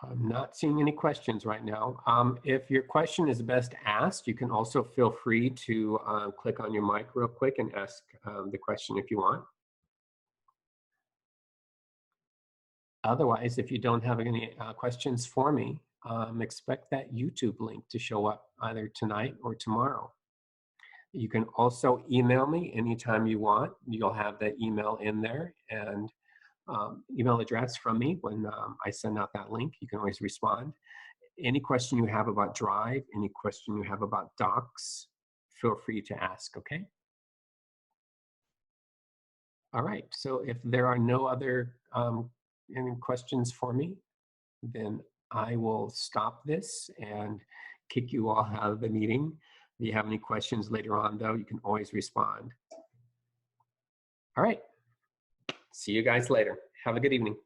I'm not seeing any questions right now. If your question is best asked, you can also feel free to click on your mic real quick and ask the question if you want. Otherwise, if you don't have any questions for me, expect that YouTube link to show up either tonight or tomorrow. You can also email me anytime you want. You'll have that email in there, and email address from me when I send out that link. You can always respond. Any question you have about Drive, any question you have about Docs, feel free to ask, okay? All right, so if there are no other any questions for me, then I will stop this and kick you all out of the meeting. If you have any questions later on, though, you can always respond. All right, see you guys later. Have a good evening.